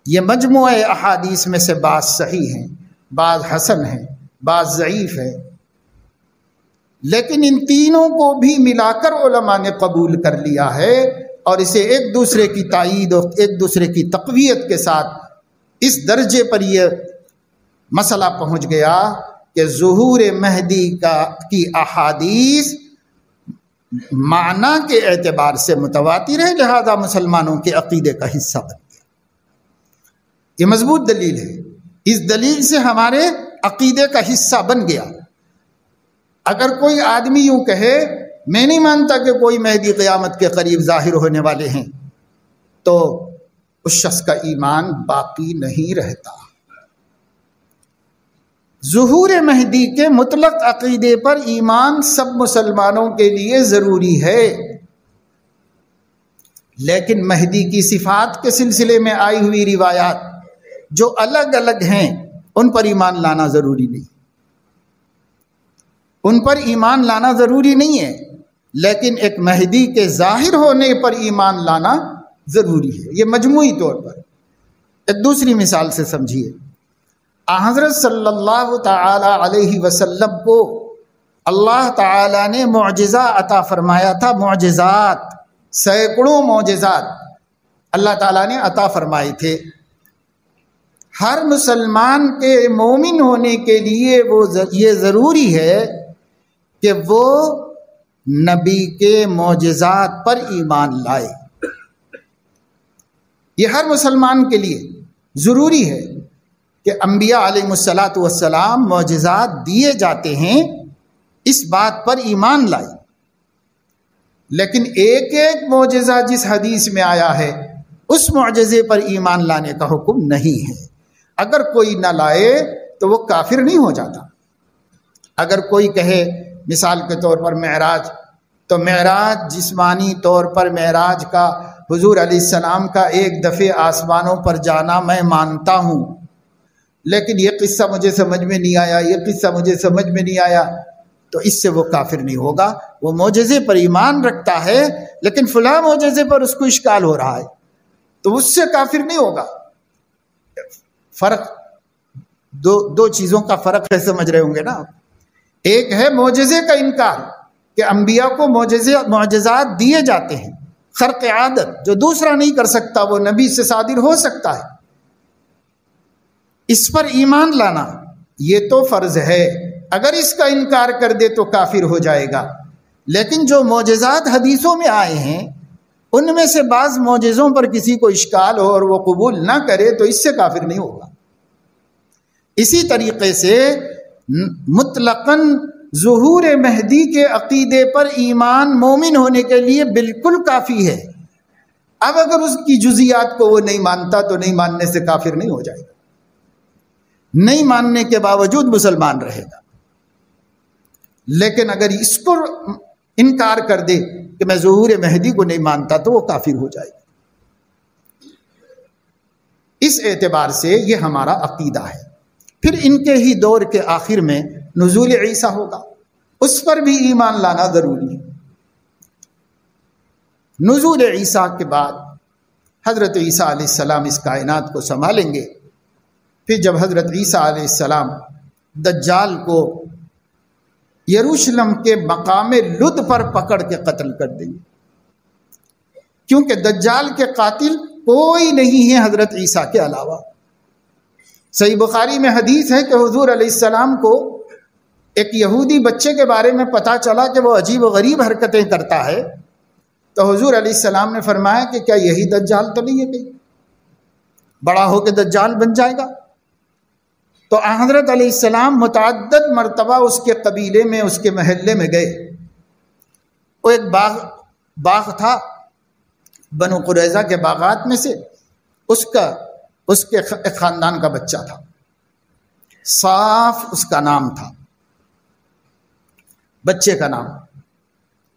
یہ مجموعہ احادیث میں سے بعض صحیح ہیں، بعض حسن ہیں، بعض ضعیف ہے، لیکن ان تینوں کو بھی ملا کر علماء نے قبول کر لیا ہے، اور اسے ایک دوسرے کی تائید اور ایک دوسرے کی تقویت کے ساتھ اس درجے پر یہ مسئلہ پہنچ گیا کہ ظہور مہدی کی احادیث معنی کے اعتبار سے متواتر ہے، لہذا مسلمانوں کے عقیدے کا حصہ بن گیا۔ یہ مضبوط دلیل ہے، اس دلیل سے ہمارے عقیدے کا حصہ بن گیا۔ اگر کوئی آدمی یوں کہے میں نہیں مانتا کہ کوئی مہدی قیامت کے قریب ظاہر ہونے والے ہیں، تو اس شخص کا ایمان باقی نہیں رہتا۔ ظہور مہدی کے مطلق عقیدے پر ایمان سب مسلمانوں کے لیے ضروری ہے، لیکن مہدی کی صفات کے سلسلے میں آئی ہوئی روایات جو الگ الگ ہیں ان پر ایمان لانا ضروری نہیں، ان پر ایمان لانا ضروری نہیں ہے، لیکن ایک مہدی کے ظاہر ہونے پر ایمان لانا ضروری ہے۔ یہ مجموعی طور پر ایک دوسری مثال سے سمجھیے۔ حضرت صلی اللہ تعالی علیہ وسلم کو اللہ تعالی نے معجزہ عطا فرمایا تھا، معجزات، سینکڑوں معجزات اللہ تعالیٰ نے عطا فرمائے تھے۔ ہر مسلمان کے مومن ہونے کے لیے یہ ضروری ہے کہ وہ نبی کے معجزات پر ایمان لائے۔ یہ ہر مسلمان کے لیے ضروری ہے کہ انبیاء علیہ السلام معجزات دیے جاتے ہیں، اس بات پر ایمان لائے۔ لیکن ایک ایک معجزہ جس حدیث میں آیا ہے اس معجزے پر ایمان لانے کا حکم نہیں ہے۔ اگر کوئی نہ لائے تو وہ کافر نہیں ہو جاتا۔ اگر کوئی کہے مثال کے طور پر معراج، تو معراج جسمانی طور پر معراج کا حضور علیہ السلام کا ایک دفعہ آسمانوں پر جانا میں مانتا ہوں، لیکن یہ قصہ مجھے سمجھ میں نہیں آیا، یہ قصہ مجھے سمجھ میں نہیں آیا، تو اس سے وہ کافر نہیں ہوگا۔ وہ معجزے پر ایمان رکھتا ہے، لیکن فلاں معجزے پر اس کو اشکال ہو رہا ہے تو اس سے کافر نہیں ہوگا۔ فرق دو چیزوں کا فرق ہے، سمجھ رہے ہوں گے نا۔ ایک ہے معجزے کا انکار کہ انبیاء کو معجزات دیے جاتے ہیں، خرق عادت، جو دوسرا نہیں کر سکتا وہ نبی سے صادر ہو سکتا ہے، اس پر ایمان لانا یہ تو فرض ہے۔ اگر اس کا انکار کر دے تو کافر ہو جائے گا۔ لیکن جو معجزات حدیثوں میں آئے ہیں ان میں سے بعض معجزوں پر کسی کو اشکال ہو اور وہ قبول نہ کرے تو اس سے کافر نہیں ہوگا۔ اسی طریقے سے مطلقاً ظہور مہدی کے عقیدے پر ایمان مومن ہونے کے لیے بالکل کافی ہے۔ اب اگر اس کی جزیات کو وہ نہیں مانتا تو نہیں ماننے سے کافر نہیں ہو جائے گا، نہیں ماننے کے باوجود مسلمان رہے گا۔ لیکن اگر اس کو انکار کر دے کہ میں ظہور مہدی کو نہیں مانتا تو وہ کافر ہو جائے گا۔ اس اعتبار سے یہ ہمارا عقیدہ ہے۔ پھر ان کے ہی دور کے آخر میں نزول عیسیٰ ہوگا، اس پر بھی ایمان لانا ضروری ہے۔ نزول عیسیٰ کے بعد حضرت عیسیٰ علیہ السلام اس کائنات کو سنبھالیں گے۔ پھر جب حضرت عیسیٰ علیہ السلام دجال کو یروشلم کے مقام لد پر پکڑ کے قتل کر دیں گے، کیونکہ دجال کے قاتل کوئی نہیں ہے حضرت عیسیٰ کے علاوہ۔ صحیح بخاری میں حدیث ہے کہ حضور علیہ السلام کو ایک یہودی بچے کے بارے میں پتہ چلا کہ وہ عجیب و غریب حرکتیں کرتا ہے، تو حضور علیہ السلام نے فرمایا کہ کیا یہی دجال تو نہیں ہے، کہیں بڑا ہو کے دجال بن جائے گا؟ تو حضرت علیہ السلام متعدد مرتبہ اس کے قبیلے میں، اس کے محلے میں گئے۔ وہ ایک باغ تھا بنو قریظہ کے باغات میں سے، اس کے ایک خاندان کا بچہ تھا، صاف اس کا نام تھا، بچے کا نام،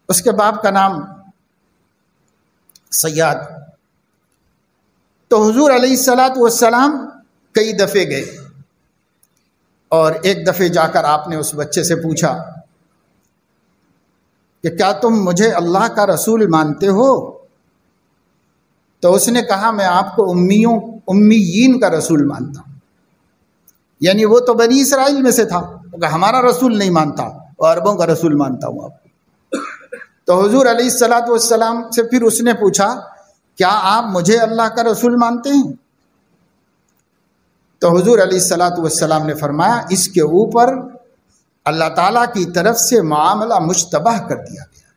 اس کے باپ کا نام سیاد۔ تو حضور علیہ السلام کئی دفعے گئے، اور ایک دفعے جا کر آپ نے اس بچے سے پوچھا کہ کیا تم مجھے اللہ کا رسول مانتے ہو؟ تو اس نے کہا میں آپ کو امیین کا رسول مانتا ہوں، یعنی وہ تو بنی اسرائیل میں سے تھا، کہ ہمارا رسول نہیں مانتا، اور عربوں کا رسول مانتا ہوں آپ کو۔ تو حضور علیہ السلام سے پھر اس نے پوچھا کیا آپ مجھے اللہ کا رسول مانتے ہیں؟ تو حضور علیہ السلام نے فرمایا اس کے اوپر اللہ تعالیٰ کی طرف سے معاملہ مشتبہ کر دیا گیا۔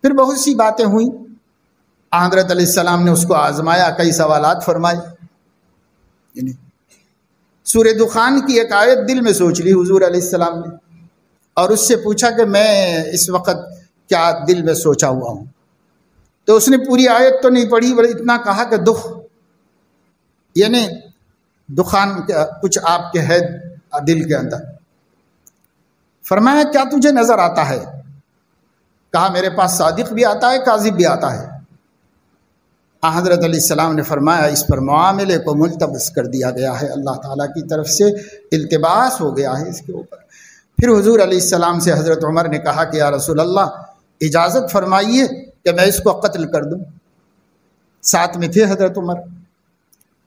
پھر بہت سی باتیں ہوئیں، حضرت علیہ السلام نے اس کو آزمایا، کئی سوالات فرمائے، یعنی سورہ دخان کی ایک آیت دل میں سوچ لی حضور علیہ السلام نے، اور اس سے پوچھا کہ میں اس وقت کیا دل میں سوچا ہوا ہوں؟ تو اس نے پوری آیت تو نہیں پڑھی، بلکہ اتنا کہا کہ دخ، یعنی دخان کچھ آپ کے ہے دل کے اندر۔ فرمایا کیا تجھے نظر آتا ہے؟ کہا میرے پاس صادق بھی آتا ہے، کاذب بھی آتا ہے۔ حضرت علیہ السلام نے فرمایا اس پر معاملے کو ملتبس کر دیا گیا ہے، اللہ تعالیٰ کی طرف سے التباس ہو گیا ہے اس کے اوپر۔ پھر حضور علیہ السلام سے حضرت عمر نے کہا کہ یا رسول اللہ اجازت فرمائیے کہ میں اس کو قتل کر دوں، ساتھ میں تھے حضرت عمر۔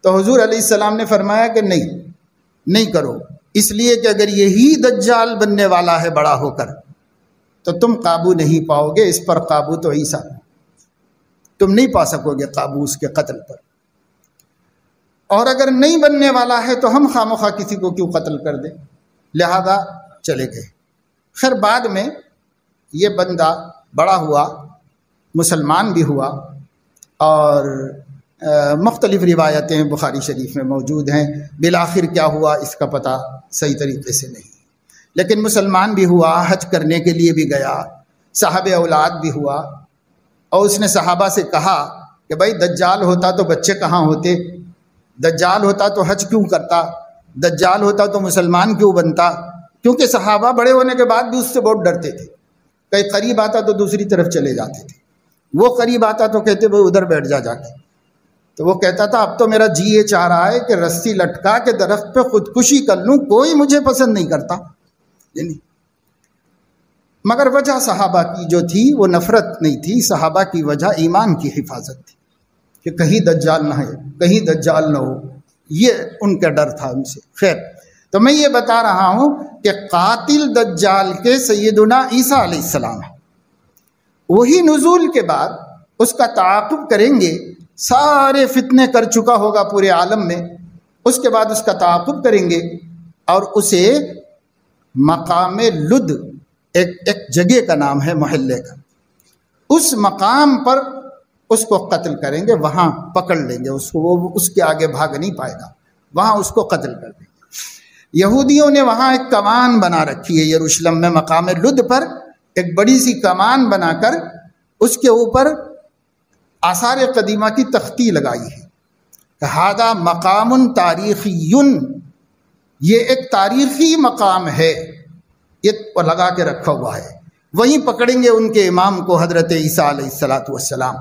تو حضور علیہ السلام نے فرمایا کہ نہیں کرو، اس لیے کہ اگر یہی دجال بننے والا ہے بڑا ہو کر تو تم قابو نہیں پاؤ گے اس پر، قابو تو عیسیٰ، تم نہیں پا سکو گے قابو اس کے قتل پر، اور اگر نہیں بننے والا ہے تو ہم خامخواہ کسی کو کیوں قتل کر دیں، لہذا چلے گئے۔ خیر بعد میں یہ بندہ بڑا ہوا، مسلمان بھی ہوا، اور مختلف روایتیں بخاری شریف میں موجود ہیں، بالآخر کیا ہوا اس کا پتہ صحیح طریقے سے نہیں، لیکن مسلمان بھی ہوا، حج کرنے کے لیے بھی گیا، صاحب اولاد بھی ہوا، اور اس نے صحابہ سے کہا کہ بھائی دجال ہوتا تو بچے کہاں ہوتے، دجال ہوتا تو حج کیوں کرتا، دجال ہوتا تو مسلمان کیوں بنتا، کیونکہ صحابہ بڑے ہونے کے بعد بھی اس سے بہت ڈرتے تھے، کہیں قریب آتا تو دوسری طرف چلے جاتے تھے، وہ قریب آتا تو کہتے وہ ادھر بیٹھ جا کے، تو وہ کہتا تھا اب تو میرا جی یہ چاہ رہا ہے کہ رسی لٹکا کے درخت پہ خودکشی کر لوں، کوئی مجھے پسند نہیں کرتا، یعنی مگر وجہ صحابہ کی جو تھی وہ نفرت نہیں تھی، صحابہ کی وجہ ایمان کی حفاظت تھی کہ کہیں دجال نہ ہے، کہیں دجال نہ ہو، یہ ان کا ڈر تھا ان سے۔ خیر تو میں یہ بتا رہا ہوں کہ قاتل دجال کے سیدنا عیسیٰ علیہ السلام ہے، وہی نزول کے بعد اس کا تعاقب کریں گے، سارے فتنے کر چکا ہوگا پورے عالم میں، اس کے بعد اس کا تعاقب کریں گے اور اسے مقام لد، ایک جگہ کا نام ہے محلے کا، اس مقام پر اس کو قتل کریں گے، وہاں پکڑ لیں گے اس کو، وہ اس کے آگے بھاگ نہیں پائے گا، وہاں اس کو قتل کر دیں گے۔ یہودیوں نے وہاں ایک کمان بنا رکھی ہے یروشلم میں، مقام لد پر ایک بڑی سی کمان بنا کر اس کے اوپر آثار قدیمہ کی تختی لگائی ہے کہ ہذا مقام تاریخی، یہ ایک تاریخی مقام ہے، یہ لگا کے رکھا ہوا ہے، وہیں پکڑیں گے ان کے امام کو حضرت عیسیٰ علیہ السلام،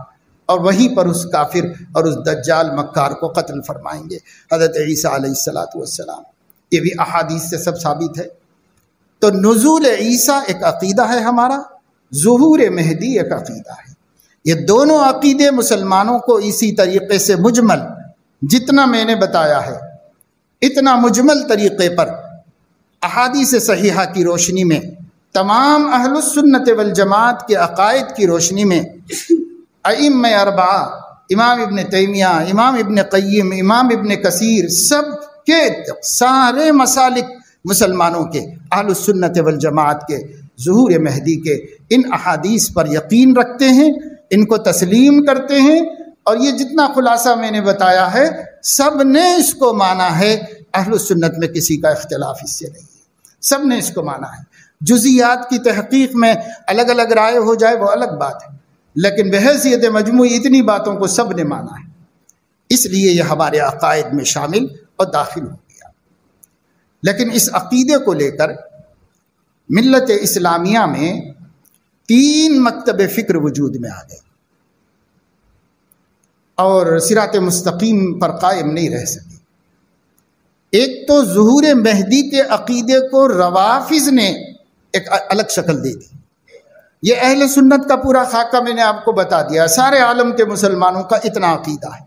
اور وہیں پر اس کافر اور اس دجال مکار کو قتل فرمائیں گے حضرت عیسیٰ علیہ السلام۔ یہ بھی احادیث سے سب ثابت ہے۔ تو نزول عیسیٰ ایک عقیدہ ہے ہمارا، ظہور مہدی ایک عقیدہ ہے، یہ دونوں عقیدے مسلمانوں کو اسی طریقے سے مجمل، جتنا میں نے بتایا ہے اتنا مجمل طریقے پر احادیث صحیحہ کی روشنی میں، تمام اہل السنت والجماعت کے عقائد کی روشنی میں، ائمہ اربعہ، امام ابن تیمیہ، امام ابن قیم، امام ابن کثیر، سب کے سارے مسالک مسلمانوں کے، اہل السنت والجماعت کے، ظہور مہدی کے، ان احادیث پر یقین رکھتے ہیں، ان کو تسلیم کرتے ہیں، اور یہ جتنا خلاصہ میں نے بتایا ہے سب نے اس کو مانا ہے، اہل السنت میں کسی کا اختلاف اس سے نہیں ہے، سب نے اس کو مانا ہے۔ جزیات کی تحقیق میں الگ الگ رائے ہو جائے وہ الگ بات ہے، لیکن بحیثیت مجموعی اتنی باتوں کو سب نے مانا ہے، اس لیے یہ ہمارے عقائد میں شامل اور داخل ہو گیا۔ لیکن اس عقیدے کو لے کر ملت اسلامیہ میں 3 مکتب فکر وجود میں آ گئے اور صراط مستقیم پر قائم نہیں رہ سکے۔ ایک تو ظہور مہدی کے عقیدے کو روافض نے ایک الگ شکل دے دی۔ یہ اہل سنت کا پورا خاکہ میں نے آپ کو بتا دیا، سارے عالم کے مسلمانوں کا اتنا عقیدہ ہے۔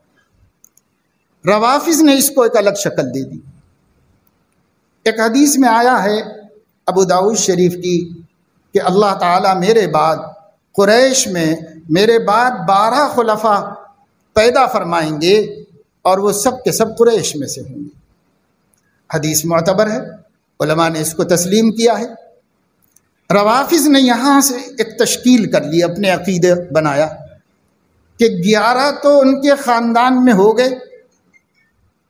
روافض نے اس کو ایک الگ شکل دے دی۔ ایک حدیث میں آیا ہے ابو داؤد شریف کی کہ اللہ تعالیٰ میرے بعد قریش میں میرے بعد 12 خلفاء پیدا فرمائیں گے اور وہ سب کے سب قریش میں سے ہوں گے۔ حدیث معتبر ہے، علماء نے اس کو تسلیم کیا ہے۔ روافض نے یہاں سے ایک تشکیل کر لی، اپنے عقیدے بنایا کہ 11 تو ان کے خاندان میں ہو گئے،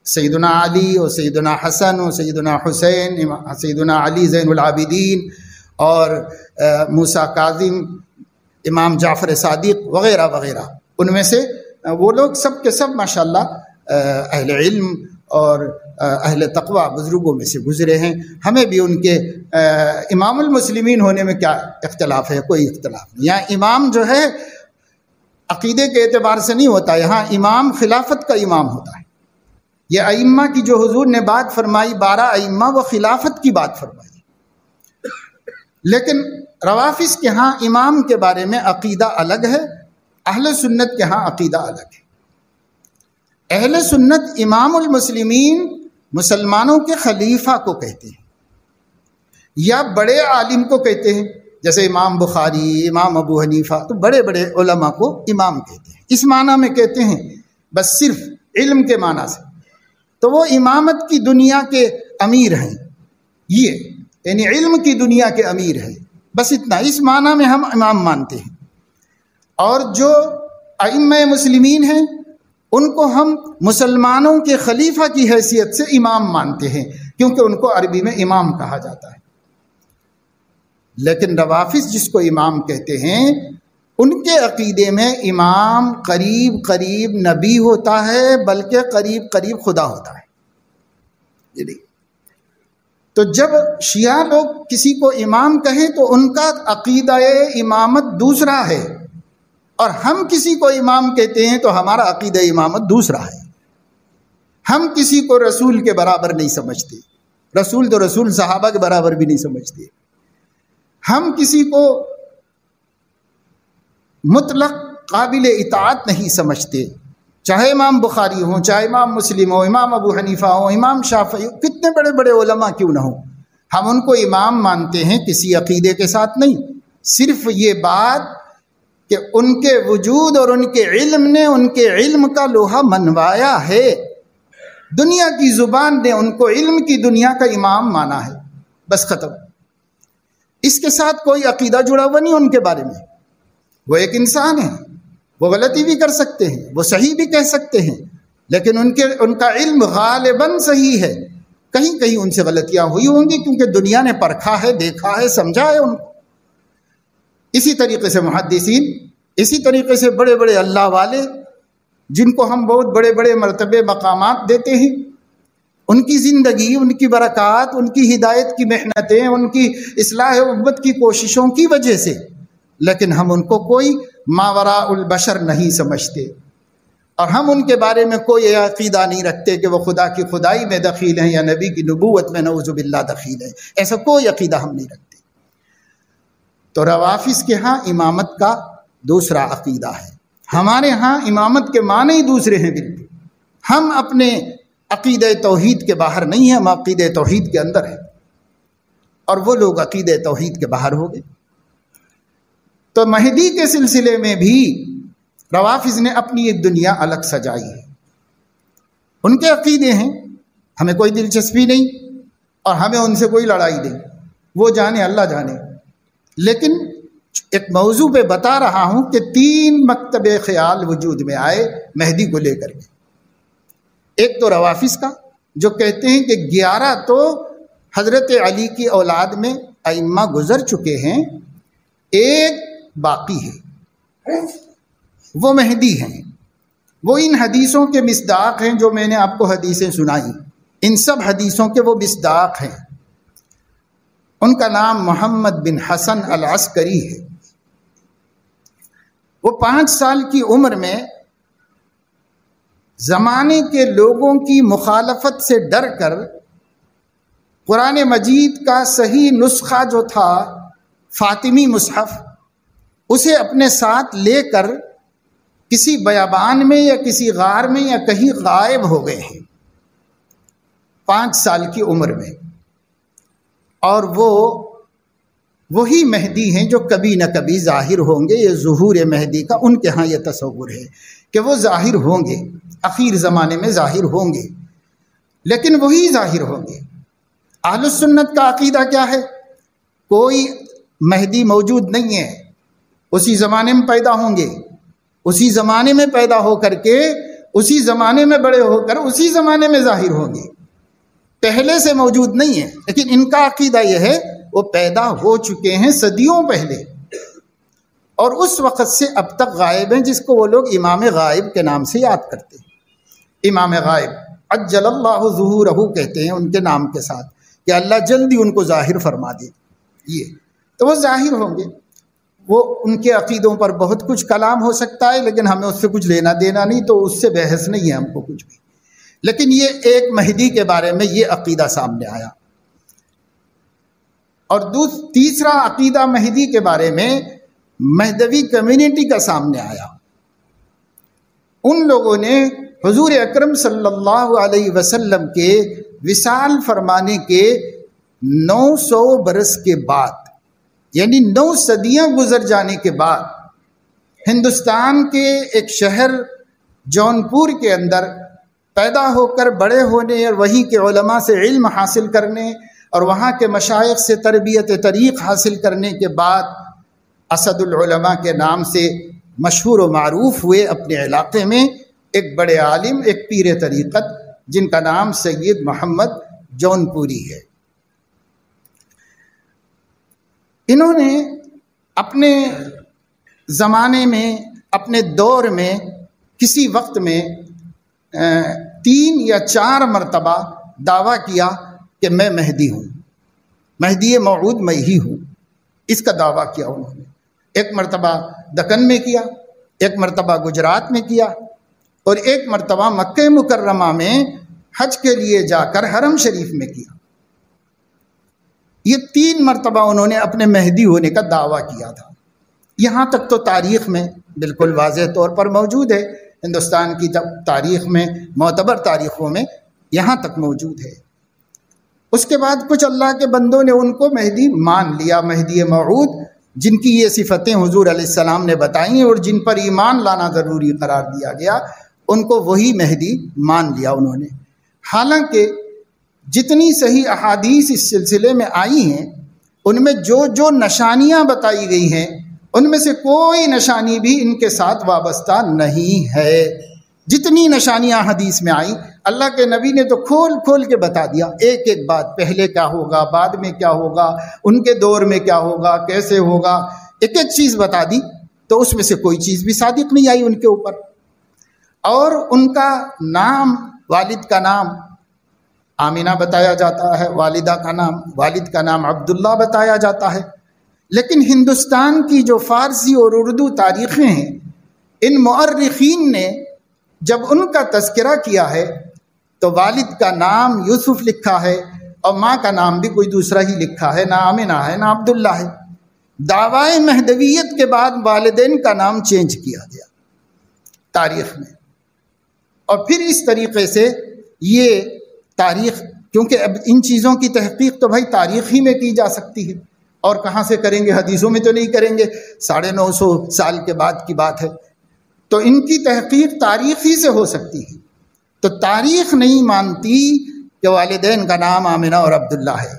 سیدنا علی اور سیدنا حسن اور سیدنا حسین، سیدنا علی زین العابدین اور موسیٰ کاظم، امام جعفر صادق وغیرہ وغیرہ، ان میں سے وہ لوگ سب کے سب ماشاءاللہ اہل علم اور اہل تقوی بزرگوں میں سے گزرے ہیں۔ ہمیں بھی ان کے امام المسلمین ہونے میں کیا اختلاف ہے؟ کوئی اختلاف نہیں۔ یہاں امام جو ہے عقیدے کے اعتبار سے نہیں ہوتا، یہاں امام خلافت کا امام ہوتا ہے۔ یہ ائمہ کی جو حضور نے بات فرمائی 12 ائمہ، وہ خلافت کی بات فرمائی۔ لیکن روافض کے ہاں امام کے بارے میں عقیدہ الگ ہے، اہل سنت کے ہاں عقیدہ الگ ہے۔ اہل سنت امام المسلمین مسلمانوں کے خلیفہ کو کہتے ہیں یا بڑے عالم کو کہتے ہیں، جیسے امام بخاری، امام ابو حنیفہ، تو بڑے بڑے علماء کو امام کہتے ہیں، اس معنی میں کہتے ہیں، بس صرف علم کے معنی سے۔ تو وہ امامت کی دنیا کے امیر ہیں، یہ یعنی علم کی دنیا کے امیر ہیں، بس اتنا، اس معنی میں ہم امام مانتے ہیں۔ اور جو ائمہ مسلمین ہیں ان کو ہم مسلمانوں کے خلیفہ کی حیثیت سے امام مانتے ہیں، کیونکہ ان کو عربی میں امام کہا جاتا ہے۔ لیکن روافض جس کو امام کہتے ہیں، ان کے عقیدے میں امام قریب قریب نبی ہوتا ہے، بلکہ قریب قریب خدا ہوتا ہے۔ تو جب شیعہ لوگ کسی کو امام کہیں تو ان کا عقیدہ امامت دوسرا ہے، اور ہم کسی کو امام کہتے ہیں تو ہمارا عقیدہ امامت دوسرا ہے۔ ہم کسی کو رسول کے برابر نہیں سمجھتے، رسول تو رسول صحابہ کے برابر بھی نہیں سمجھتے۔ ہم کسی کو مطلق قابل اطاعت نہیں سمجھتے، چاہے امام بخاری ہوں، چاہے امام مسلم ہو، امام ابو حنیفہ ہو، امام شافعی ہو، کتنے بڑے بڑے علماء کیوں نہ ہوں، ہم ان کو امام مانتے ہیں، کسی عقیدے کے ساتھ نہیں۔ صرف یہ بات کہ ان کے وجود اور ان کے علم نے ان کے علم کا لوہا منوایا ہے، دنیا کی زبان نے ان کو علم کی دنیا کا امام مانا ہے، بس ختم۔ اس کے ساتھ کوئی عقیدہ جڑا ہوا نہیں ان کے بارے میں۔ وہ ایک انسان ہے، وہ غلطی بھی کر سکتے ہیں، وہ صحیح بھی کہہ سکتے ہیں، لیکن ان کا علم غالباً صحیح ہے، کہیں کہیں ان سے غلطیاں ہوئی ہوں گی، کیونکہ دنیا نے پرکھا ہے، دیکھا ہے، سمجھا ہے ان کو۔ اسی طریقے سے محدثین، اسی طریقے سے بڑے بڑے اللہ والے جن کو ہم بہت بڑے بڑے مرتبے مقامات دیتے ہیں، ان کی زندگی، ان کی برکات، ان کی ہدایت کی محنتیں، ان کی اصلاح امت کی کوششوں کی وجہ سے، لیکن ہم ان کو کوئی ماوراء البشر نہیں سمجھتے، اور ہم ان کے بارے میں کوئی عقیدہ نہیں رکھتے کہ وہ خدا کی خدائی میں دخیل ہیں یا نبی کی نبوت میں نعوذ باللہ دخیل ہیں، ایسا کوئی عقیدہ ہم نہیں رکھتے۔ تو روافض کے ہاں امامت کا دوسرا عقیدہ ہے، ہمارے ہاں امامت کے معنی ہی دوسرے ہیں بالکل۔ ہم اپنے عقیدہ توحید کے باہر نہیں ہیں، ہم عقیدہ توحید کے اندر ہیں، اور وہ لوگ عقیدہ توحید کے باہر ہو گئے۔ تو مہدی کے سلسلے میں بھی روافض نے اپنی ایک دنیا الگ سجائی ہے، ان کے عقیدے ہیں، ہمیں کوئی دلچسپی نہیں اور ہمیں ان سے کوئی لڑائی نہیں، وہ جانے اللہ جانے۔ لیکن ایک موضوع پہ بتا رہا ہوں کہ 3 مکتب خیال وجود میں آئے مہدی کو لے کر کے۔ ایک تو روافظ کا، جو کہتے ہیں کہ 11 تو حضرت علی کی اولاد میں ائمہ گزر چکے ہیں، ایک باقی ہے، وہ مہدی ہیں۔ وہ ان حدیثوں کے مصداق ہیں جو میں نے آپ کو حدیثیں سنائی، ان سب حدیثوں کے وہ مصداق ہیں۔ ان کا نام محمد بن حسن العسکری ہے۔ وہ 5 سال کی عمر میں زمانے کے لوگوں کی مخالفت سے ڈر کر قرآن مجید کا صحیح نسخہ جو تھا فاطمی مصحف، اسے اپنے ساتھ لے کر کسی بیابان میں یا کسی غار میں یا کہیں غائب ہو گئے ہیں 5 سال کی عمر میں۔ اور وہی مہدی ہیں جو کبھی نہ کبھی ظاہر ہوں گے۔ یہ ظہور مہدی کا ان کے ہاں یہ تصور ہے کہ وہ ظاہر ہوں گے، اخیر زمانے میں ظاہر ہوں گے، لیکن وہی ظاہر ہوں گے۔ اہل السنت کا عقیدہ کیا ہے؟ کوئی مہدی موجود نہیں ہے، اسی زمانے میں پیدا ہوں گے، اسی زمانے میں پیدا ہو کر کے اسی زمانے میں بڑے ہو کر اسی زمانے میں ظاہر ہوں گے، پہلے سے موجود نہیں ہے۔ لیکن ان کا عقیدہ یہ ہے وہ پیدا ہو چکے ہیں صدیوں پہلے، اور اس وقت سے اب تک غائب ہیں، جس کو وہ لوگ امام غائب کے نام سے یاد کرتے ہیں۔ امام غائب عجل اللہ ظہورہ کہتے ہیں ان کے نام کے ساتھ، کہ اللہ جلدی ان کو ظاہر فرما دے۔ یہ تو وہ ظاہر ہوں گے۔ وہ ان کے عقیدوں پر بہت کچھ کلام ہو سکتا ہے، لیکن ہمیں اس سے کچھ لینا دینا نہیں، تو اس سے بحث نہیں ہے ہم کو کچھ بھی۔ لیکن یہ ایک مہدی کے بارے میں یہ عقیدہ سامنے آیا۔ اور تیسرا عقیدہ مہدی کے بارے میں مہدوی کمیونٹی کا سامنے آیا۔ ان لوگوں نے حضور اکرم صلی اللہ علیہ وسلم کے وصال فرمانے کے 900 برس کے بعد، یعنی 9 صدیاں گزر جانے کے بعد، ہندوستان کے ایک شہر جونپور کے اندر پیدا ہو کر بڑے ہونے اور وہیں کے علماء سے علم حاصل کرنے اور وہاں کے مشائخ سے تربیت طریق حاصل کرنے کے بعد اسد العلماء کے نام سے مشہور و معروف ہوئے اپنے علاقے میں ایک بڑے عالم، ایک پیر طریقت، جن کا نام سید محمد جونپوری ہے۔ انہوں نے اپنے زمانے میں، اپنے دور میں، کسی وقت میں 3 یا 4 مرتبہ دعویٰ کیا کہ میں مہدی ہوں، مہدی موعود میں ہی ہوں، اس کا دعویٰ کیا انہوں نے۔ ایک مرتبہ دکن میں کیا، ایک مرتبہ گجرات میں کیا، اور ایک مرتبہ مکہ مکرمہ میں حج کے لیے جا کر حرم شریف میں کیا۔ یہ 3 مرتبہ انہوں نے اپنے مہدی ہونے کا دعویٰ کیا تھا۔ یہاں تک تو تاریخ میں بالکل واضح طور پر موجود ہے، ہندوستان کی تاریخ میں، معتبر تاریخوں میں یہاں تک موجود ہے۔ اس کے بعد کچھ اللہ کے بندوں نے ان کو مہدی مان لیا، مہدی موعود، جن کی یہ صفتیں حضور علیہ السلام نے بتائی ہیں اور جن پر ایمان لانا ضروری قرار دیا گیا، ان کو وہی مہدی مان لیا انہوں نے۔ حالانکہ جتنی صحیح احادیث اس سلسلے میں آئی ہیں، ان میں جو جو نشانیاں بتائی گئی ہیں، ان میں سے کوئی نشانی بھی ان کے ساتھ وابستہ نہیں ہے۔ جتنی نشانیاں حدیث میں آئیں، اللہ کے نبی نے تو کھول کھول کے بتا دیا، ایک ایک بات، پہلے کیا ہوگا، بعد میں کیا ہوگا، ان کے دور میں کیا ہوگا، کیسے ہوگا، ایک ایک چیز بتا دی۔ تو اس میں سے کوئی چیز بھی صادق نہیں آئی ان کے اوپر۔ اور ان کا نام، والد کا نام آمینہ بتایا جاتا ہے، والدہ کا نام، والد کا نام عبداللہ بتایا جاتا ہے۔ لیکن ہندوستان کی جو فارسی اور اردو تاریخیں ہیں، ان مؤرخین نے جب ان کا تذکرہ کیا ہے تو والد کا نام یوسف لکھا ہے اور ماں کا نام بھی کوئی دوسرا ہی لکھا ہے، نہ آمینہ ہے نہ عبداللہ ہے۔ دعوی مہدویت کے بعد والدین کا نام چینج کیا گیا تاریخ میں، اور پھر اس طریقے سے یہ تاریخ، کیونکہ اب ان چیزوں کی تحقیق تو بھائی تاریخ ہی میں کی جا سکتی ہے، اور کہاں سے کریں گے، حدیثوں میں تو نہیں کریں گے، 950 سال کے بعد کی بات ہے، تو ان کی تحقیق تاریخ ہی سے ہو سکتی ہے۔ تو تاریخ نہیں مانتی کہ والدین کا نام آمنہ اور عبداللہ ہے۔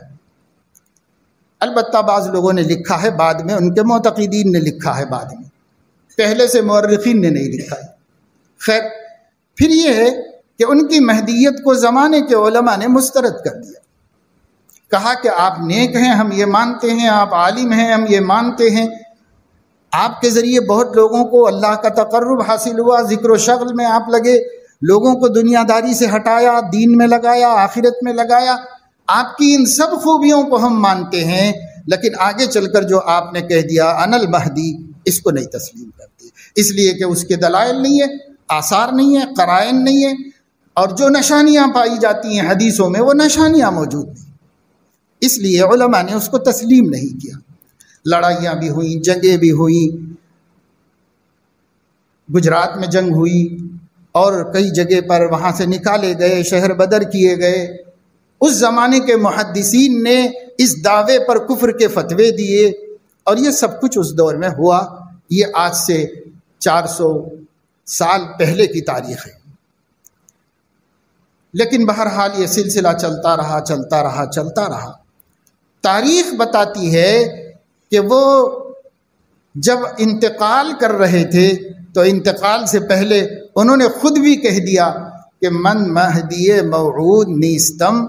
البتہ بعض لوگوں نے لکھا ہے بعد میں، ان کے معتقدین نے لکھا ہے بعد میں، پہلے سے مورخین نے نہیں لکھا ہے۔ خیر، پھر یہ ہے کہ ان کی مہدیت کو زمانے کے علماء نے مسترد کر دیا، کہا کہ آپ نیک ہیں، ہم یہ مانتے ہیں، آپ عالم ہیں، ہم یہ مانتے ہیں، آپ کے ذریعے بہت لوگوں کو اللہ کا تقرب حاصل ہوا، ذکر و شغل میں آپ لگے، لوگوں کو دنیا داری سے ہٹایا، دین میں لگایا، آخرت میں لگایا، آپ کی ان سب خوبیوں کو ہم مانتے ہیں، لیکن آگے چل کر جو آپ نے کہہ دیا انا المہدی، اس کو نہیں تسلیم کرتے، اس لیے کہ اس کے دلائل نہیں ہے، آثار نہیں ہے، قرائن نہیں ہے، اور جو نشانیاں پائی جاتی ہیں حدیثوں میں وہ نشانیاں موجود نہیں، اس لیے علماء نے اس کو تسلیم نہیں کیا۔ لڑائیاں بھی ہوئیں، جنگیں بھی ہوئیں، گجرات میں جنگ ہوئی اور کئی جگہ پر وہاں سے نکالے گئے، شہر بدر کیے گئے۔ اس زمانے کے محدثین نے اس دعوے پر کفر کے فتوے دیے، اور یہ سب کچھ اس دور میں ہوا۔ یہ آج سے 400 سال پہلے کی تاریخ ہے، لیکن بہرحال یہ سلسلہ چلتا رہا۔ تاریخ بتاتی ہے کہ وہ جب انتقال کر رہے تھے تو انتقال سے پہلے انہوں نے خود بھی کہہ دیا کہ من مہدی موعود نیستم،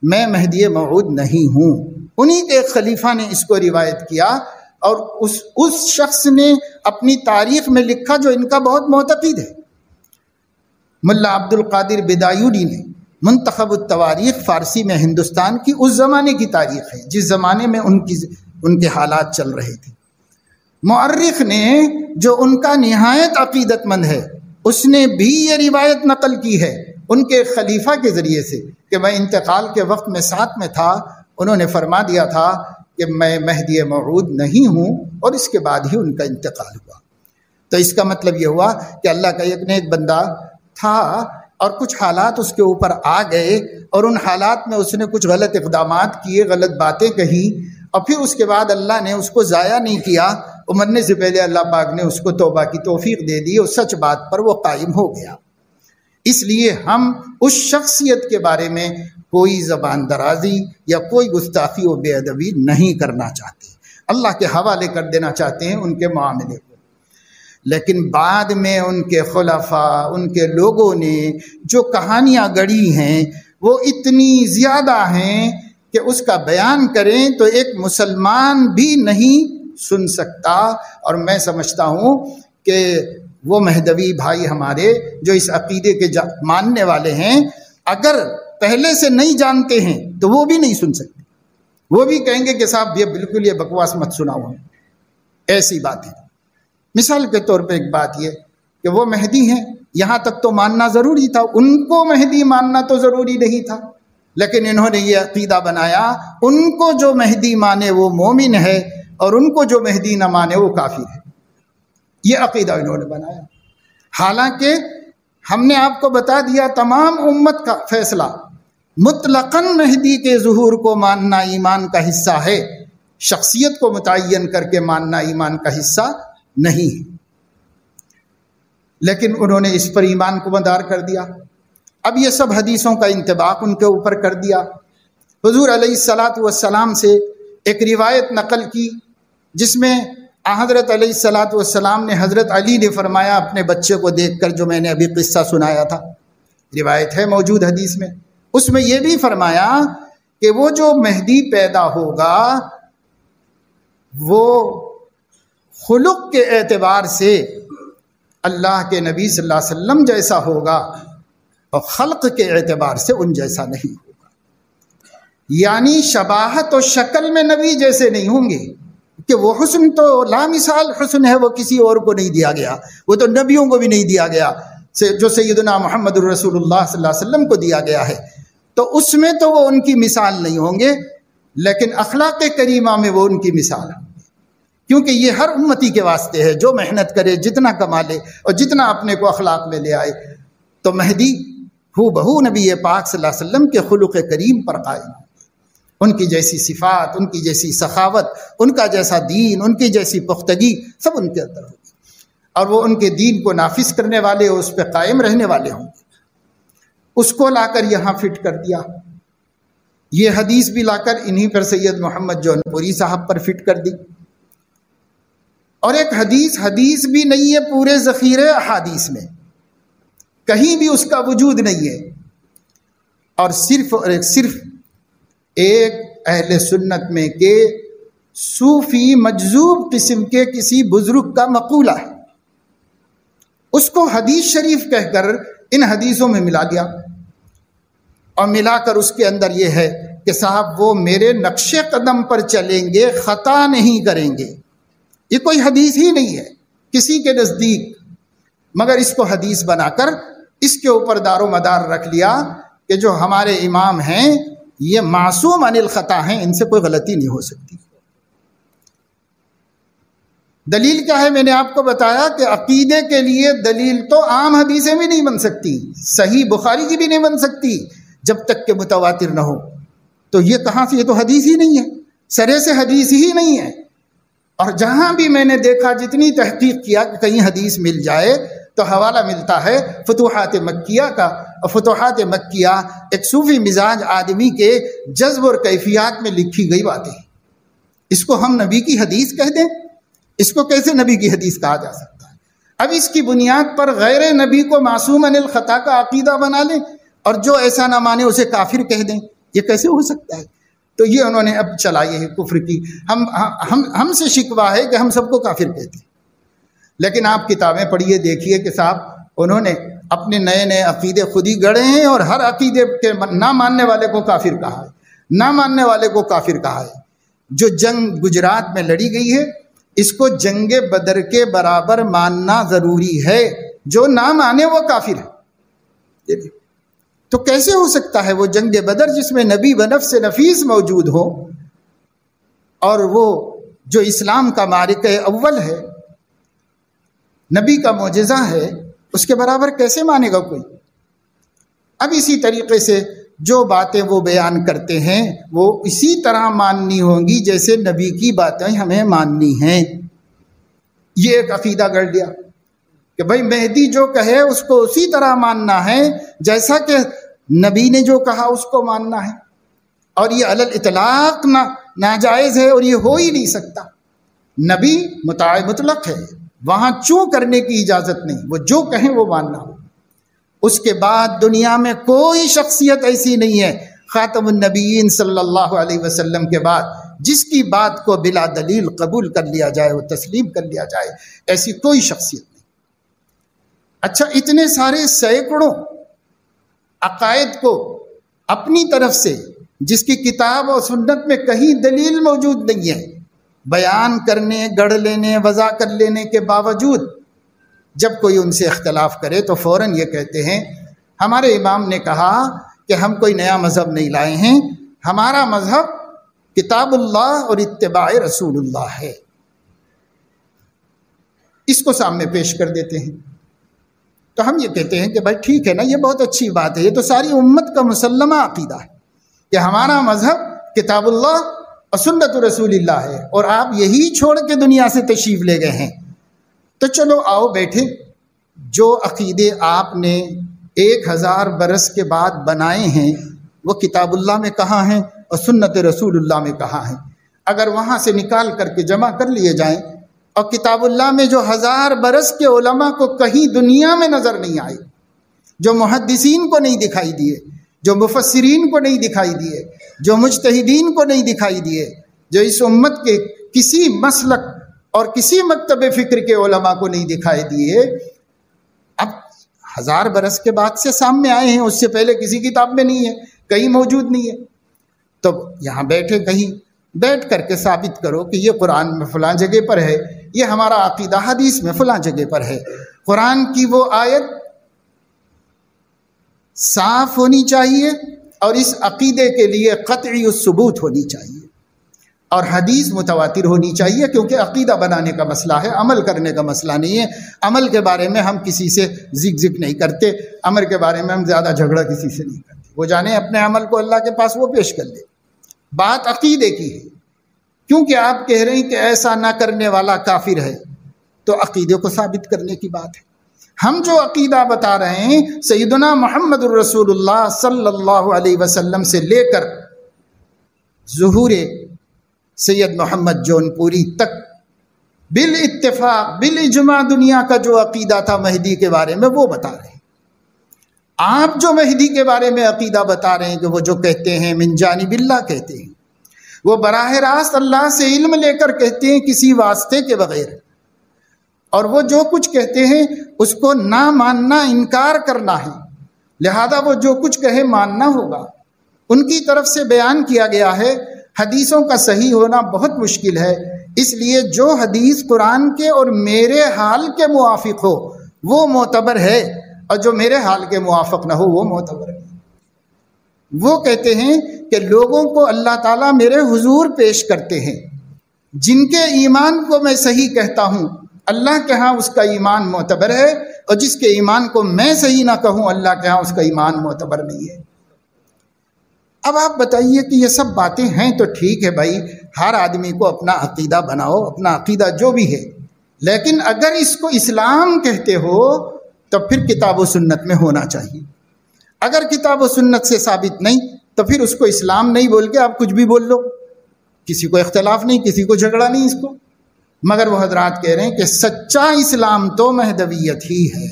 میں مہدی موعود نہیں ہوں۔ انہی کے ایک خلیفہ نے اس کو روایت کیا، اور اس شخص نے اپنی تاریخ میں لکھا جو ان کا بہت معتقد ہے۔ ملا عبد القادر بدایونی نے منتخب التواریخ فارسی میں ہندوستان کی اس زمانے کی تاریخ ہے جس زمانے میں ان کے حالات چل رہے تھے۔ مورخ نے جو ان کا نہایت عقیدت مند ہے، اس نے بھی یہ روایت نقل کی ہے ان کے خلیفہ کے ذریعے سے کہ میں انتقال کے وقت میں ساتھ میں تھا، انہوں نے فرما دیا تھا کہ میں مہدی موعود نہیں ہوں، اور اس کے بعد ہی ان کا انتقال ہوا۔ تو اس کا مطلب یہ ہوا کہ اللہ کا ایک نیک بندہ تھا اور کچھ حالات اس کے اوپر آ گئے، اور ان حالات میں اس نے کچھ غلط اقدامات کیے، غلط باتیں کہی، اور پھر اس کے بعد اللہ نے اس کو ضائع نہیں کیا، وہ مرنے سے پہلے اللہ پاک نے اس کو توبہ کی توفیق دے دی، اور سچ بات پر وہ قائم ہو گیا۔ اس لیے ہم اس شخصیت کے بارے میں کوئی زبان درازی یا کوئی گستاخی و بے ادبی نہیں کرنا چاہتے، اللہ کے حوالے کر دینا چاہتے ہیں ان کے معاملے کو۔ لیکن بعد میں ان کے خلفاء، ان کے لوگوں نے جو کہانیاں گڑھی ہیں وہ اتنی زیادہ ہیں کہ اس کا بیان کریں تو ایک مسلمان بھی نہیں سن سکتا۔ اور میں سمجھتا ہوں کہ وہ مہدوی بھائی ہمارے جو اس عقیدے کے ماننے والے ہیں، اگر پہلے سے نہیں جانتے ہیں تو وہ بھی نہیں سن سکتے، وہ بھی کہیں گے کہ صاحب یہ بالکل یہ بکواس مت سناؤ ہمیں، ایسی بات ہے۔ مثال کے طور پہ ایک بات یہ کہ وہ مہدی ہیں، یہاں تک تو ماننا ضروری تھا، ان کو مہدی ماننا تو ضروری نہیں تھا، لیکن انہوں نے یہ عقیدہ بنایا ان کو جو مہدی مانے وہ مومن ہے اور ان کو جو مہدی نہ مانے وہ کافر ہے، یہ عقیدہ انہوں نے بنایا۔ حالانکہ ہم نے آپ کو بتا دیا تمام امت کا فیصلہ مطلقاً مہدی کے ظہور کو ماننا ایمان کا حصہ ہے، شخصیت کو متعین کر کے ماننا ایمان کا حصہ نہیں ہے، لیکن انہوں نے اس پر ایمان کو مدار کر دیا۔ اب یہ سب حدیثوں کا انطباق ان کے اوپر کر دیا۔ حضور علیہ الصلاۃ والسلام سے ایک روایت نقل کی جس میں حضرت علیہ الصلاۃ والسلام نے حضرت علی نے فرمایا اپنے بچے کو دیکھ کر، جو میں نے ابھی قصہ سنایا تھا، روایت ہے موجود حدیث میں، اس میں یہ بھی فرمایا کہ وہ جو مہدی پیدا ہوگا وہ خلق کے اعتبار سے اللہ کے نبی صلی اللہ علیہ وسلم جیسا ہوگا اور خلق کے اعتبار سے ان جیسا نہیں ہوگا، یعنی شباہت و شکل میں نبی جیسے نہیں ہوں گے، کہ وہ حسن تو لامثال حسن ہے، وہ کسی اور کو نہیں دیا گیا، وہ تو نبیوں کو بھی نہیں دیا گیا، جو سیدنا محمد الرسول اللہ صلی اللہ علیہ وسلم کو دیا گیا ہے، تو اس میں تو وہ ان کی مثال نہیں ہوں گے، لیکن اخلاق کریمہ میں وہ ان کی مثال ہے، کیونکہ یہ ہر امتی کے واسطے ہے، جو محنت کرے، جتنا کما لے اور جتنا اپنے کو اخلاق میں لے آئے، تو مہدی ہو بہو نبی پاک صلی اللہ علیہ وسلم کے خلق کریم پر قائم ہے، ان کی جیسی صفات، ان کی جیسی سخاوت، ان کا جیسا دین، ان کی جیسی پختگی سب ان کے اندر ہوگی، اور وہ ان کے دین کو نافذ کرنے والے، اس پہ قائم رہنے والے ہوں گے۔ اس کو لا کر یہاں فٹ کر دیا، یہ حدیث بھی لا کر انہی پر سید محمد جونپوری صاحب پر فٹ کر دی. اور ایک حدیث بھی نہیں ہے پورے ذخیرے احادیث میں، کہیں بھی اس کا وجود نہیں ہے، اور صرف ایک اہل سنت میں کہ صوفی مجذوب قسم کے کسی بزرگ کا مقولہ ہے، اس کو حدیث شریف کہہ کر ان حدیثوں میں ملا دیا، اور ملا کر اس کے اندر یہ ہے کہ صاحب وہ میرے نقش قدم پر چلیں گے، خطا نہیں کریں گے. یہ کوئی حدیث ہی نہیں ہے کسی کے نزدیک، مگر اس کو حدیث بنا کر اس کے اوپر دار و مدار رکھ لیا کہ جو ہمارے امام ہیں یہ معصوم عن الخطا ہیں، ان سے کوئی غلطی نہیں ہو سکتی. دلیل کیا ہے؟ میں نے آپ کو بتایا کہ عقیدے کے لیے دلیل تو عام حدیثیں بھی نہیں بن سکتی، صحیح بخاری کی بھی نہیں بن سکتی جب تک کہ متواتر نہ ہو. تو یہ کہاں سے؟ یہ تو حدیث ہی نہیں ہے، سرے سے حدیث ہی نہیں ہے. اور جہاں بھی میں نے دیکھا، جتنی تحقیق کیا کہ کہیں حدیث مل جائے تو حوالہ ملتا ہے فتوحات مکیہ کا. اور فتوحات مکیہ ایک صوفی مزاج آدمی کے جذب اور کیفیات میں لکھی گئی باتیں، اس کو ہم نبی کی حدیث کہہ دیں؟ اس کو کیسے نبی کی حدیث کہا جا سکتا ہے؟ اب اس کی بنیاد پر غیر نبی کو معصوم عن الخطا کا عقیدہ بنا لیں اور جو ایسا نہ مانے اسے کافر کہہ دیں، یہ کیسے ہو سکتا ہے؟ تو یہ انہوں نے اب چلائی ہے کفر کی. ہم سے شکوہ ہے کہ ہم سب کو کافر کہتے ہیں، لیکن آپ کتابیں پڑھیے، دیکھیے کہ صاحب انہوں نے اپنے نئے نئے عقیدے خود ہی گڑھے ہیں، اور ہر عقیدے کے نہ ماننے والے کو کافر کہا ہے، نہ ماننے والے کو کافر کہا ہے. جو جنگ گجرات میں لڑی گئی ہے اس کو جنگ بدر کے برابر ماننا ضروری ہے، جو نہ مانے وہ کافر ہے. تو کیسے ہو سکتا ہے وہ جنگ بدر جس میں نبی بنفس نفیس موجود ہو، اور وہ جو اسلام کا معرکہ اول ہے، نبی کا معجزہ ہے، اس کے برابر کیسے مانے گا کوئی؟ اب اسی طریقے سے جو باتیں وہ بیان کرتے ہیں وہ اسی طرح ماننی ہوں گی جیسے نبی کی باتیں ہمیں ماننی ہیں. یہ ایک عقیدہ گڑھ لیا کہ بھائی مہدی جو کہے اس کو اسی طرح ماننا ہے جیسا کہ نبی نے جو کہا اس کو ماننا ہے، اور یہ علی الاطلاق ناجائز ہے، اور یہ ہو ہی نہیں سکتا. نبی مطاع مطلق ہے، وہاں چوں کرنے کی اجازت نہیں، وہ جو کہیں وہ ماننا ہو. اس کے بعد دنیا میں کوئی شخصیت ایسی نہیں ہے خاتم النبیین صلی اللہ علیہ وسلم کے بعد جس کی بات کو بلا دلیل قبول کر لیا جائے، وہ تسلیم کر لیا جائے، ایسی کوئی شخصیت نہیں. اچھا، اتنے سارے سینکڑوں عقائد کو اپنی طرف سے جس کی کتاب اور سنت میں کہیں دلیل موجود نہیں ہے بیان کرنے، گڑھ لینے، وضع کر لینے کے باوجود جب کوئی ان سے اختلاف کرے تو فوراً یہ کہتے ہیں ہمارے امام نے کہا کہ ہم کوئی نیا مذہب نہیں لائے ہیں، ہمارا مذہب کتاب اللہ اور اتباع رسول اللہ ہے. اس کو سامنے پیش کر دیتے ہیں. تو ہم یہ کہتے ہیں کہ بھائی ٹھیک ہے نا، یہ بہت اچھی بات ہے، یہ تو ساری امت کا مسلمہ عقیدہ ہے کہ ہمارا مذہب کتاب اللہ اور سنت رسول اللہ ہے، اور آپ یہی چھوڑ کے دنیا سے تشریف لے گئے ہیں. تو چلو آؤ بیٹھے، جو عقیدے آپ نے 1000 برس کے بعد بنائے ہیں وہ کتاب اللہ میں کہاں ہیں اور سنت رسول اللہ میں کہاں ہیں؟ اگر وہاں سے نکال کر کے جمع کر لیے جائیں، اور کتاب اللہ میں جو 1000 برس کے علماء کو کہیں دنیا میں نظر نہیں آئے، جو محدثین کو نہیں دکھائی دیے، جو مفسرین کو نہیں دکھائی دیے، جو مجتہدین کو نہیں دکھائی دیے، جو اس امت کے کسی مسلک اور کسی مکتب فکر کے علماء کو نہیں دکھائی دیے، اب 1000 برس کے بعد سے سامنے آئے ہیں، اس سے پہلے کسی کتاب میں نہیں ہے، کہیں موجود نہیں ہے. تو یہاں بیٹھے کہیں بیٹھ کر کے ثابت کرو کہ یہ قرآن میں فلاں جگہ پر ہے، یہ ہمارا عقیدہ حدیث میں فلاں جگہ پر ہے. قرآن کی وہ آیت صاف ہونی چاہیے اور اس عقیدے کے لیے قطعی الثبوت ہونی چاہیے، اور حدیث متواتر ہونی چاہیے، کیونکہ عقیدہ بنانے کا مسئلہ ہے، عمل کرنے کا مسئلہ نہیں ہے. عمل کے بارے میں ہم کسی سے ذکر نہیں کرتے، عمل کے بارے میں ہم زیادہ جھگڑا کسی سے نہیں کرتے. وہ جانے اپنے عمل کو اللہ کے پاس وہ پیش کر لے. بات عقیدے کی ہے، کیونکہ آپ کہہ رہے ہیں کہ ایسا نہ کرنے والا کافر ہے، تو عقیدے کو ثابت کرنے کی بات ہے. ہم جو عقیدہ بتا رہے ہیں سیدنا محمد الرسول اللہ صلی اللہ علیہ وسلم سے لے کر ظہور سید محمد جونپوری تک بالاتفاق بالاجماع دنیا کا جو عقیدہ تھا مہدی کے بارے میں وہ بتا رہے ہیں۔ آپ جو مہدی کے بارے میں عقیدہ بتا رہے ہیں کہ وہ جو کہتے ہیں من جانب اللہ کہتے ہیں، وہ براہ راست اللہ سے علم لے کر کہتے ہیں کسی واسطے کے بغیر، اور وہ جو کچھ کہتے ہیں اس کو نہ ماننا انکار کرنا ہے، لہذا وہ جو کچھ کہے ماننا ہوگا۔ ان کی طرف سے بیان کیا گیا ہے حدیثوں کا صحیح ہونا بہت مشکل ہے، اس لیے جو حدیث قرآن کے اور میرے حال کے موافق ہو وہ معتبر ہے، اور جو میرے حال کے موافق نہ ہو وہ معتبر ہے۔ وہ کہتے ہیں کہ لوگوں کو اللہ تعالیٰ میرے حضور پیش کرتے ہیں، جن کے ایمان کو میں صحیح کہتا ہوں اللہ کے ہاں اس کا ایمان معتبر ہے، اور جس کے ایمان کو میں صحیح نہ کہوں اللہ کے ہاں اس کا ایمان معتبر نہیں ہے۔ اب آپ بتائیے کہ یہ سب باتیں ہیں تو ٹھیک ہے بھائی، ہر آدمی کو اپنا عقیدہ بناؤ، اپنا عقیدہ جو بھی ہے، لیکن اگر اس کو اسلام کہتے ہو تو پھر کتاب و سنت میں ہونا چاہیے۔ اگر کتاب و سنت سے ثابت نہیں تو پھر اس کو اسلام نہیں بول کے آپ کچھ بھی بول لو، کسی کو اختلاف نہیں، کسی کو جھگڑا نہیں اس کو۔ مگر وہ حضرات کہہ رہے ہیں کہ سچا اسلام تو مہدویت ہی ہے،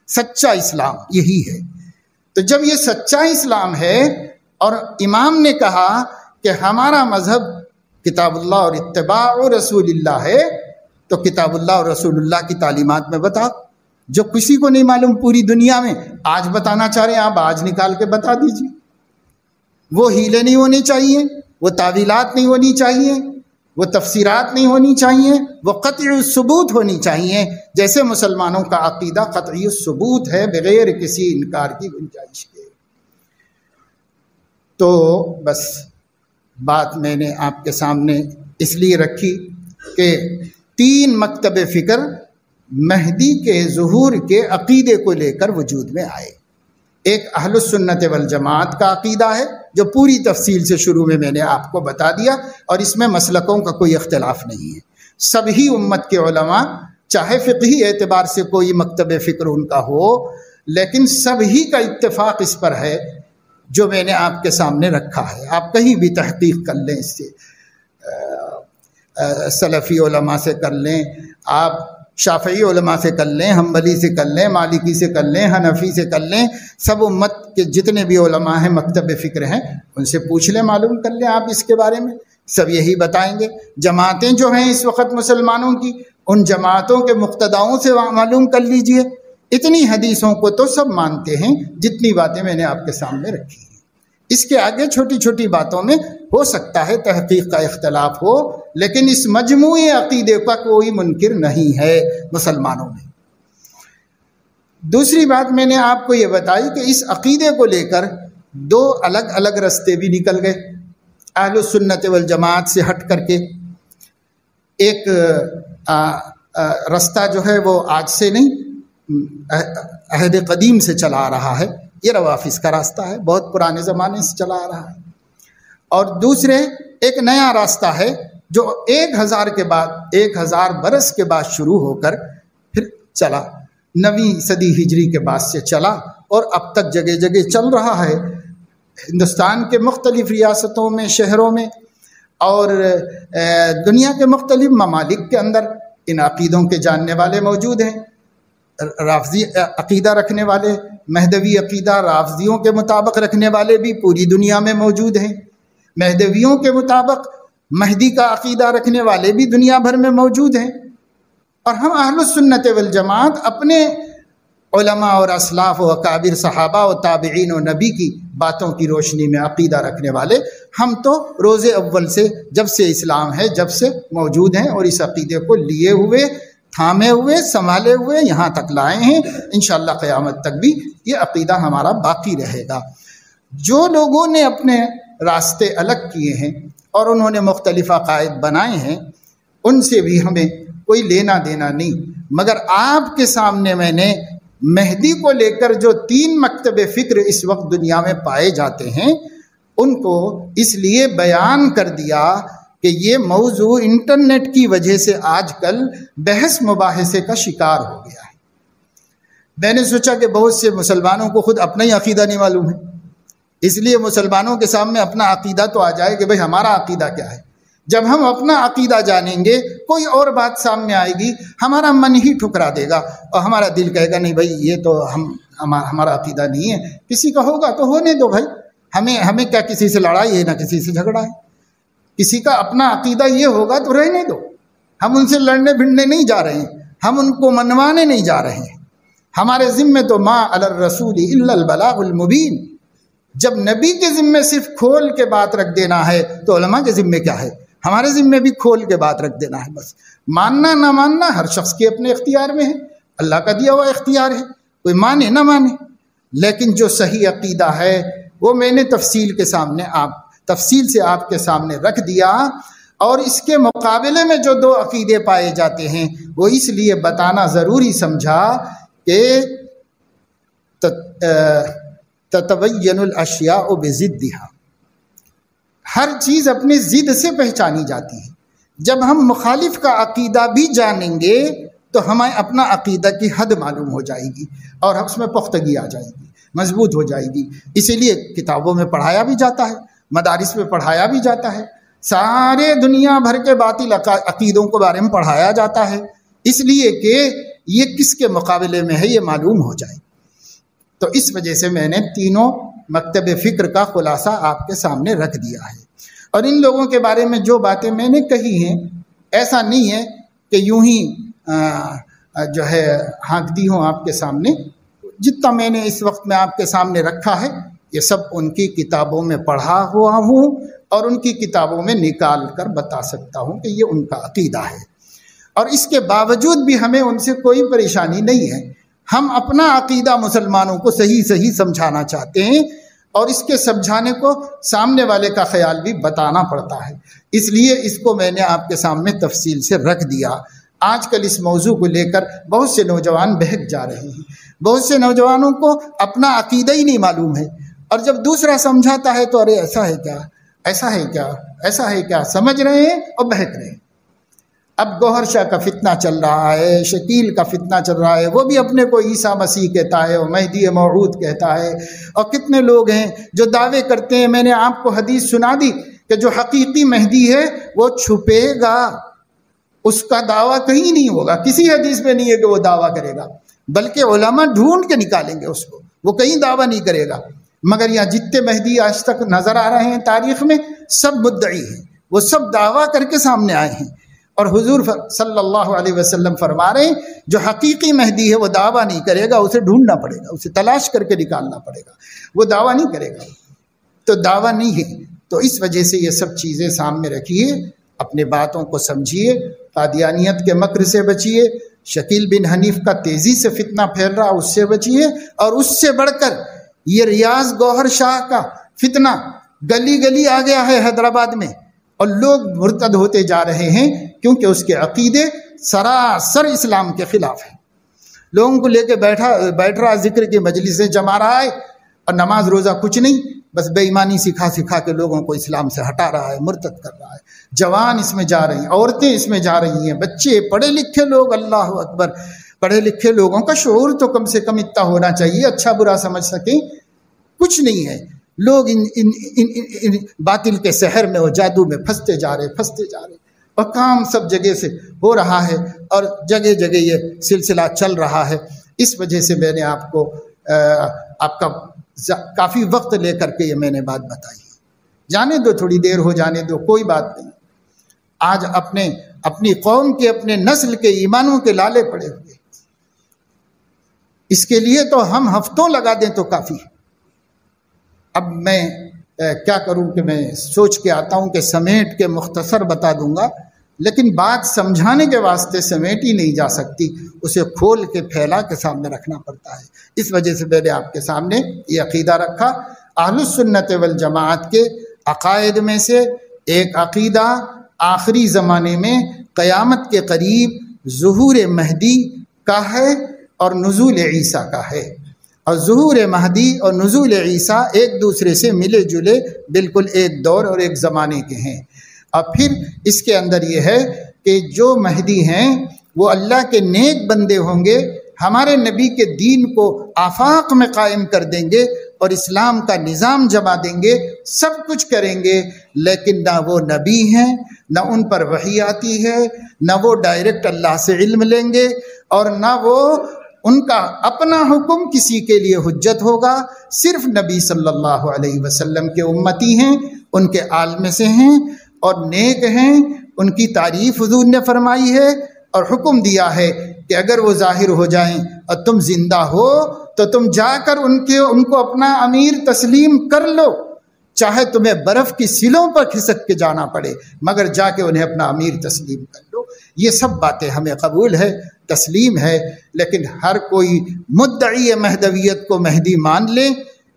سچا اسلام یہی ہے۔ تو جب یہ سچا اسلام ہے اور امام نے کہا کہ ہمارا مذہب کتاب اللہ اور اتباع رسول اللہ ہے، تو کتاب اللہ اور رسول اللہ کی تعلیمات میں بتا، جو کسی کو نہیں معلوم پوری دنیا میں، آج بتانا چاہ رہے ہیں آپ آج نکال کے بتا دیجیے۔ وہ ہیلے نہیں ہونے چاہیے، وہ تعویلات نہیں ہونی چاہیے، وہ تفسیرات نہیں ہونی چاہیے، وہ قطعی الثبوت ہونی چاہیے، جیسے مسلمانوں کا عقیدہ قطعی الثبوت ہے بغیر کسی انکار کی گنجائش کے۔ تو بس بات میں نے آپ کے سامنے اس لیے رکھی کہ 3 مکتب فکر مہدی کے ظہور کے عقیدے کو لے کر وجود میں آئے۔ ایک اہل السنت والجماعت کا عقیدہ ہے جو پوری تفصیل سے شروع میں نے آپ کو بتا دیا، اور اس میں مسلکوں کا کوئی اختلاف نہیں ہے۔ سبھی امت کے علماء چاہے فقہی اعتبار سے کوئی مکتب فکر ان کا ہو، لیکن سبھی کا اتفاق اس پر ہے جو میں نے آپ کے سامنے رکھا ہے۔ آپ کہیں بھی تحقیق کر لیں، اس سے سلفی علماء سے کر لیں، آپ شافعی علماء سے کر لیں، حنبلی سے کر لیں، مالکی سے کر لیں، حنفی سے کر لیں، سب امت کے جتنے بھی علماء ہیں مکتب فکر ہیں ان سے پوچھ لیں، معلوم کر لیں آپ اس کے بارے میں، سب یہی بتائیں گے۔ جماعتیں جو ہیں اس وقت مسلمانوں کی، ان جماعتوں کے مقتداؤں سے معلوم کر لیجئے۔ اتنی حدیثوں کو تو سب مانتے ہیں جتنی باتیں میں نے آپ کے سامنے رکھی ہیں۔ اس کے آگے چھوٹی چھوٹی باتوں میں ہو سکتا ہے تحقیق کا اختلاف ہو، لیکن اس مجموعی عقیدے کا کوئی منکر نہیں ہے مسلمانوں میں۔ دوسری بات میں نے آپ کو یہ بتائی کہ اس عقیدے کو لے کر 2 الگ الگ رستے بھی نکل گئے اہل السنت والجماعت سے ہٹ کر کے۔ ایک رستہ جو ہے وہ آج سے نہیں، عہد قدیم سے چلا آ رہا ہے، یہ روافظ کا راستہ ہے، بہت پرانے زمانے سے چلا آ رہا ہے۔ اور دوسرے ایک نیا راستہ ہے جو 1000 برس کے بعد شروع ہو کر پھر چلا، 9ویں صدی ہجری کے بعد سے چلا، اور اب تک جگہ جگہ چل رہا ہے۔ ہندوستان کے مختلف ریاستوں میں، شہروں میں، اور دنیا کے مختلف ممالک کے اندر ان عقیدوں کے جاننے والے موجود ہیں۔ رافضی عقیدہ رکھنے والے، مہدوی عقیدہ رافضیوں کے مطابق رکھنے والے بھی پوری دنیا میں موجود ہیں، مہدویوں کے مطابق مہدی کا عقیدہ رکھنے والے بھی دنیا بھر میں موجود ہیں۔ اور ہم اہل السنت والجماعت اپنے علماء اور اسلاف و اکابر صحابہ و تابعین و نبی کی باتوں کی روشنی میں عقیدہ رکھنے والے، ہم تو روز اول سے، جب سے اسلام ہے جب سے موجود ہیں، اور اس عقیدے کو لیے ہوئے، تھامے ہوئے، سنبھالے ہوئے یہاں تک لائے ہیں۔ انشاءاللہ قیامت تک بھی یہ عقیدہ ہمارا باقی رہے گا۔ جو لوگوں نے اپنے راستے الگ کیے ہیں اور انہوں نے مختلف عقائد بنائے ہیں، ان سے بھی ہمیں کوئی لینا دینا نہیں، مگر آپ کے سامنے میں نے مہدی کو لے کر جو 3 مکتب فکر اس وقت دنیا میں پائے جاتے ہیں ان کو اس لیے بیان کر دیا کہ یہ موضوع انٹرنیٹ کی وجہ سے آج کل بحث مباحثے کا شکار ہو گیا ہے۔ میں نے سوچا کہ بہت سے مسلمانوں کو خود اپنا ہی عقیدہ نہیں معلوم ہے، اس لیے مسلمانوں کے سامنے اپنا عقیدہ تو آ جائے کہ بھئی ہمارا عقیدہ کیا ہے۔ جب ہم اپنا عقیدہ جانیں گے، کوئی اور بات سامنے آئے گی، ہمارا من ہی ٹھکرا دے گا اور ہمارا دل کہے گا نہیں بھائی یہ تو ہمارا عقیدہ نہیں ہے۔ کسی کا ہوگا تو ہونے دو بھائی، ہمیں کیا کسی سے لڑائی ہے، نہ کسی سے جھگڑا ہے۔ کسی کا اپنا عقیدہ یہ ہوگا تو رہنے دو، ہم ان سے لڑنے بھڑنے نہیں جا رہے ہیں، ہم ان کو منوانے نہیں جا رہے ہیں۔ ہمارے ذمے تو ما علی الرسول الا البلاغ المبین۔ جب نبی کے ذمے صرف کھول کے بات رکھ دینا ہے تو علماء کے ذمے کیا ہے؟ ہمارے ذمے بھی کھول کے بات رکھ دینا ہے۔ بس ماننا نہ ماننا ہر شخص کے اپنے اختیار میں ہے، اللہ کا دیا ہوا اختیار ہے، کوئی مانے نہ مانے۔ لیکن جو صحیح عقیدہ ہے وہ میں نے تفصیل سے آپ کے سامنے رکھ دیا، اور اس کے مقابلے میں جو دو عقیدے پائے جاتے ہیں وہ اس لیے بتانا ضروری سمجھا کہ تتبین الاشیاء بضدها، ہر چیز اپنی ضد سے پہچانی جاتی ہے۔ جب ہم مخالف کا عقیدہ بھی جانیں گے تو ہمیں اپنا عقیدہ کی حد معلوم ہو جائے گی اور اس میں پختگی آ جائے گی، مضبوط ہو جائے گی۔ اسی لیے کتابوں میں پڑھایا بھی جاتا ہے، مدارس میں پڑھایا بھی جاتا ہے، سارے دنیا بھر کے باطل عقیدوں کے بارے میں پڑھایا جاتا ہے، اس لیے کہ یہ کس کے مقابلے میں ہے یہ معلوم ہو جائے۔ تو اس وجہ سے میں نے تینوں مکتب فکر کا خلاصہ آپ کے سامنے رکھ دیا ہے۔ اور ان لوگوں کے بارے میں جو باتیں میں نے کہی ہیں، ایسا نہیں ہے کہ یوں ہی جو ہے ہانک دی ہوں آپ کے سامنے۔ جتنا میں نے اس وقت میں آپ کے سامنے رکھا ہے یہ سب ان کی کتابوں میں پڑھا ہوا ہوں اور ان کی کتابوں میں نکال کر بتا سکتا ہوں کہ یہ ان کا عقیدہ ہے۔ اور اس کے باوجود بھی ہمیں ان سے کوئی پریشانی نہیں ہے، ہم اپنا عقیدہ مسلمانوں کو صحیح سمجھانا چاہتے ہیں، اور اس کے سمجھانے کو سامنے والے کا خیال بھی بتانا پڑتا ہے، اس لیے اس کو میں نے آپ کے سامنے تفصیل سے رکھ دیا۔ آج کل اس موضوع کو لے کر بہت سے نوجوان بہک جا رہے ہیں، بہت سے نوجوانوں کو اپنا عقیدہ ہی نہیں معلوم ہے، اور جب دوسرا سمجھاتا ہے تو ارے ایسا ہے کیا، ایسا ہے کیا، ایسا ہے کیا، سمجھ رہے ہیں اور بہک رہے ہیں۔ اب گوہر شاہ کا فتنہ چل رہا ہے، شکیل کا فتنہ چل رہا ہے، وہ بھی اپنے کو عیسیٰ مسیح کہتا ہے اور مہدی موعود کہتا ہے، اور کتنے لوگ ہیں جو دعوے کرتے ہیں۔ میں نے آپ کو حدیث سنا دی کہ جو حقیقی مہدی ہے وہ چھپے گا، اس کا دعویٰ کہیں نہیں ہوگا، کسی حدیث میں نہیں ہے کہ وہ دعویٰ کرے گا، بلکہ علماء ڈھونڈ کے نکالیں گے اس کو، وہ کہیں دعویٰ نہیں کرے گا۔ مگر یہاں جتنے مہدی آج تک نظر آ رہے ہیں تاریخ میں، سب مدعی ہیں، وہ سب دعویٰ کر کے سامنے آئے ہیں۔ اور حضور صلی اللہ علیہ وسلم فرما رہے ہیں جو حقیقی مہدی ہے وہ دعویٰ نہیں کرے گا، اسے ڈھونڈنا پڑے گا، اسے تلاش کر کے نکالنا پڑے گا، وہ دعویٰ نہیں کرے گا، تو دعویٰ نہیں ہے۔ تو اس وجہ سے یہ سب چیزیں سامنے رکھیے، اپنے باتوں کو سمجھیے، قادیانیت کے مکر سے بچیے، شکیل بن حنیف کا تیزی سے فتنہ پھیل رہا اس سے بچیے، اور اس سے بڑھ کر یہ ریاض گوہر شاہ کا فتنہ گلی گلی آ گیا ہے حیدرآباد میں، اور لوگ مرتد ہوتے جا رہے ہیں کیونکہ اس کے عقیدے سراسر اسلام کے خلاف ہیں۔ لوگوں کو لے کے بیٹھ رہا، ذکر کی مجلسیں جما رہا ہے، اور نماز روزہ کچھ نہیں، بس بے ایمانی سکھا کے لوگوں کو اسلام سے ہٹا رہا ہے، مرتد کر رہا ہے۔ جوان اس میں جا رہی ہیں، عورتیں اس میں جا رہی ہیں، بچے، پڑھے لکھے لوگ، اللہ اکبر، پڑھے لکھے لوگوں کا شعور تو کم سے کم اتنا ہونا چاہیے، اچھا برا سمجھ سکیں، کچھ نہیں ہے۔ لوگ ان باطل کے سحر میں اور جادو میں پھنستے جا رہے، اور کام سب جگہ سے ہو رہا ہے، اور جگہ جگہ یہ سلسلہ چل رہا ہے۔ اس وجہ سے میں نے آپ کا کافی وقت لے کر کے یہ میں نے بات بتائی ہے۔ جانے دو، تھوڑی دیر ہو جانے دو، کوئی بات نہیں۔ آج اپنی قوم کے، اپنے نسل کے ایمانوں کے لالے پڑے ہوئے، اس کے لیے تو ہم ہفتوں لگا دیں تو کافی ہے۔ اب میں کیا کروں کہ میں سوچ کے آتا ہوں کہ سمیٹ کے مختصر بتا دوں گا، لیکن بات سمجھانے کے واسطے سمیٹ ہی نہیں جا سکتی، اسے کھول کے پھیلا کے سامنے رکھنا پڑتا ہے۔ اس وجہ سے میں نے آپ کے سامنے یہ عقیدہ رکھا۔ اہل السنت والجماعت کے عقائد میں سے ایک عقیدہ آخری زمانے میں قیامت کے قریب ظہور مہدی کا ہے اور نزول عیسیٰ کا ہے، اور ظہور مہدی اور نزول عیسیٰ ایک دوسرے سے ملے جلے بالکل ایک دور اور ایک زمانے کے ہیں۔ اور پھر اس کے اندر یہ ہے کہ جو مہدی ہیں وہ اللہ کے نیک بندے ہوں گے، ہمارے نبی کے دین کو آفاق میں قائم کر دیں گے، اور اسلام کا نظام جما دیں گے، سب کچھ کریں گے، لیکن نہ وہ نبی ہیں، نہ ان پر وحی آتی ہے، نہ وہ ڈائریکٹ اللہ سے علم لیں گے، اور نہ وہ ان کا اپنا حکم کسی کے لیے حجت ہوگا۔ صرف نبی صلی اللہ علیہ وسلم کے امتی ہیں، ان کے آل میں سے ہیں اور نیک ہیں، ان کی تعریف حضور نے فرمائی ہے اور حکم دیا ہے کہ اگر وہ ظاہر ہو جائیں اور تم زندہ ہو تو تم جا کر ان کو اپنا امیر تسلیم کر لو، چاہے تمہیں برف کی سلوں پر کھسک کے جانا پڑے، مگر جا کے انہیں اپنا امیر تسلیم کر لو۔ یہ سب باتیں ہمیں قبول ہے، تسلیم ہے، لیکن ہر کوئی مدعی مہدویت کو مہدی مان لے،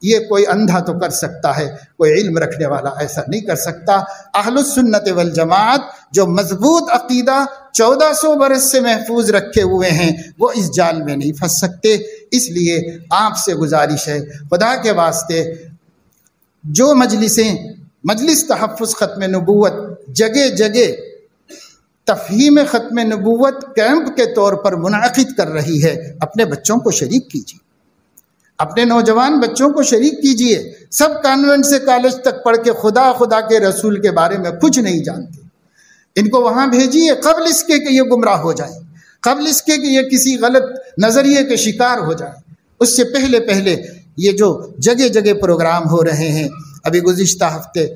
یہ کوئی اندھا تو کر سکتا ہے، کوئی علم رکھنے والا ایسا نہیں کر سکتا۔ اہل السنت والجماعت جو مضبوط عقیدہ 1400 برس سے محفوظ رکھے ہوئے ہیں، وہ اس جال میں نہیں پھنس سکتے۔ اس لیے آپ سے گزارش ہے، خدا کے واسطے جو مجلس تحفظ ختم نبوت جگہ جگہ تفہیم ختم نبوت کیمپ کے طور پر منعقد کر رہی ہے، اپنے بچوں کو شریک کیجیے، اپنے نوجوان بچوں کو شریک کیجیے۔ سب کانوینٹ سے کالج تک پڑھ کے خدا کے رسول کے بارے میں کچھ نہیں جانتے، ان کو وہاں بھیجیے قبل اس کے کہ یہ گمراہ ہو جائیں، قبل اس کے کہ یہ کسی غلط نظریے کے شکار ہو جائیں۔ اس سے پہلے یہ جو جگہ جگہ پروگرام ہو رہے ہیں، ابھی گزشتہ ہفتے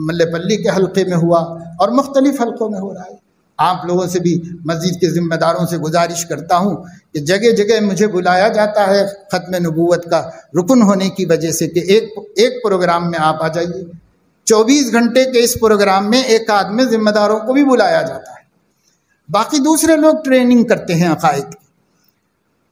ملے پلی کے حلقے میں ہوا اور مختلف حلقوں میں ہو رہا ہے۔ آپ لوگوں سے بھی مسجد کے ذمہ داروں سے گزارش کرتا ہوں کہ جگہ جگہ مجھے بلایا جاتا ہے ختم نبوت کا رکن ہونے کی وجہ سے کہ ایک پروگرام میں آپ آ جائیے۔ 24 گھنٹے کے اس پروگرام میں ایک آدمی ذمہ داروں کو بھی بلایا جاتا ہے، باقی دوسرے لوگ ٹریننگ کرتے ہیں عقائد کی۔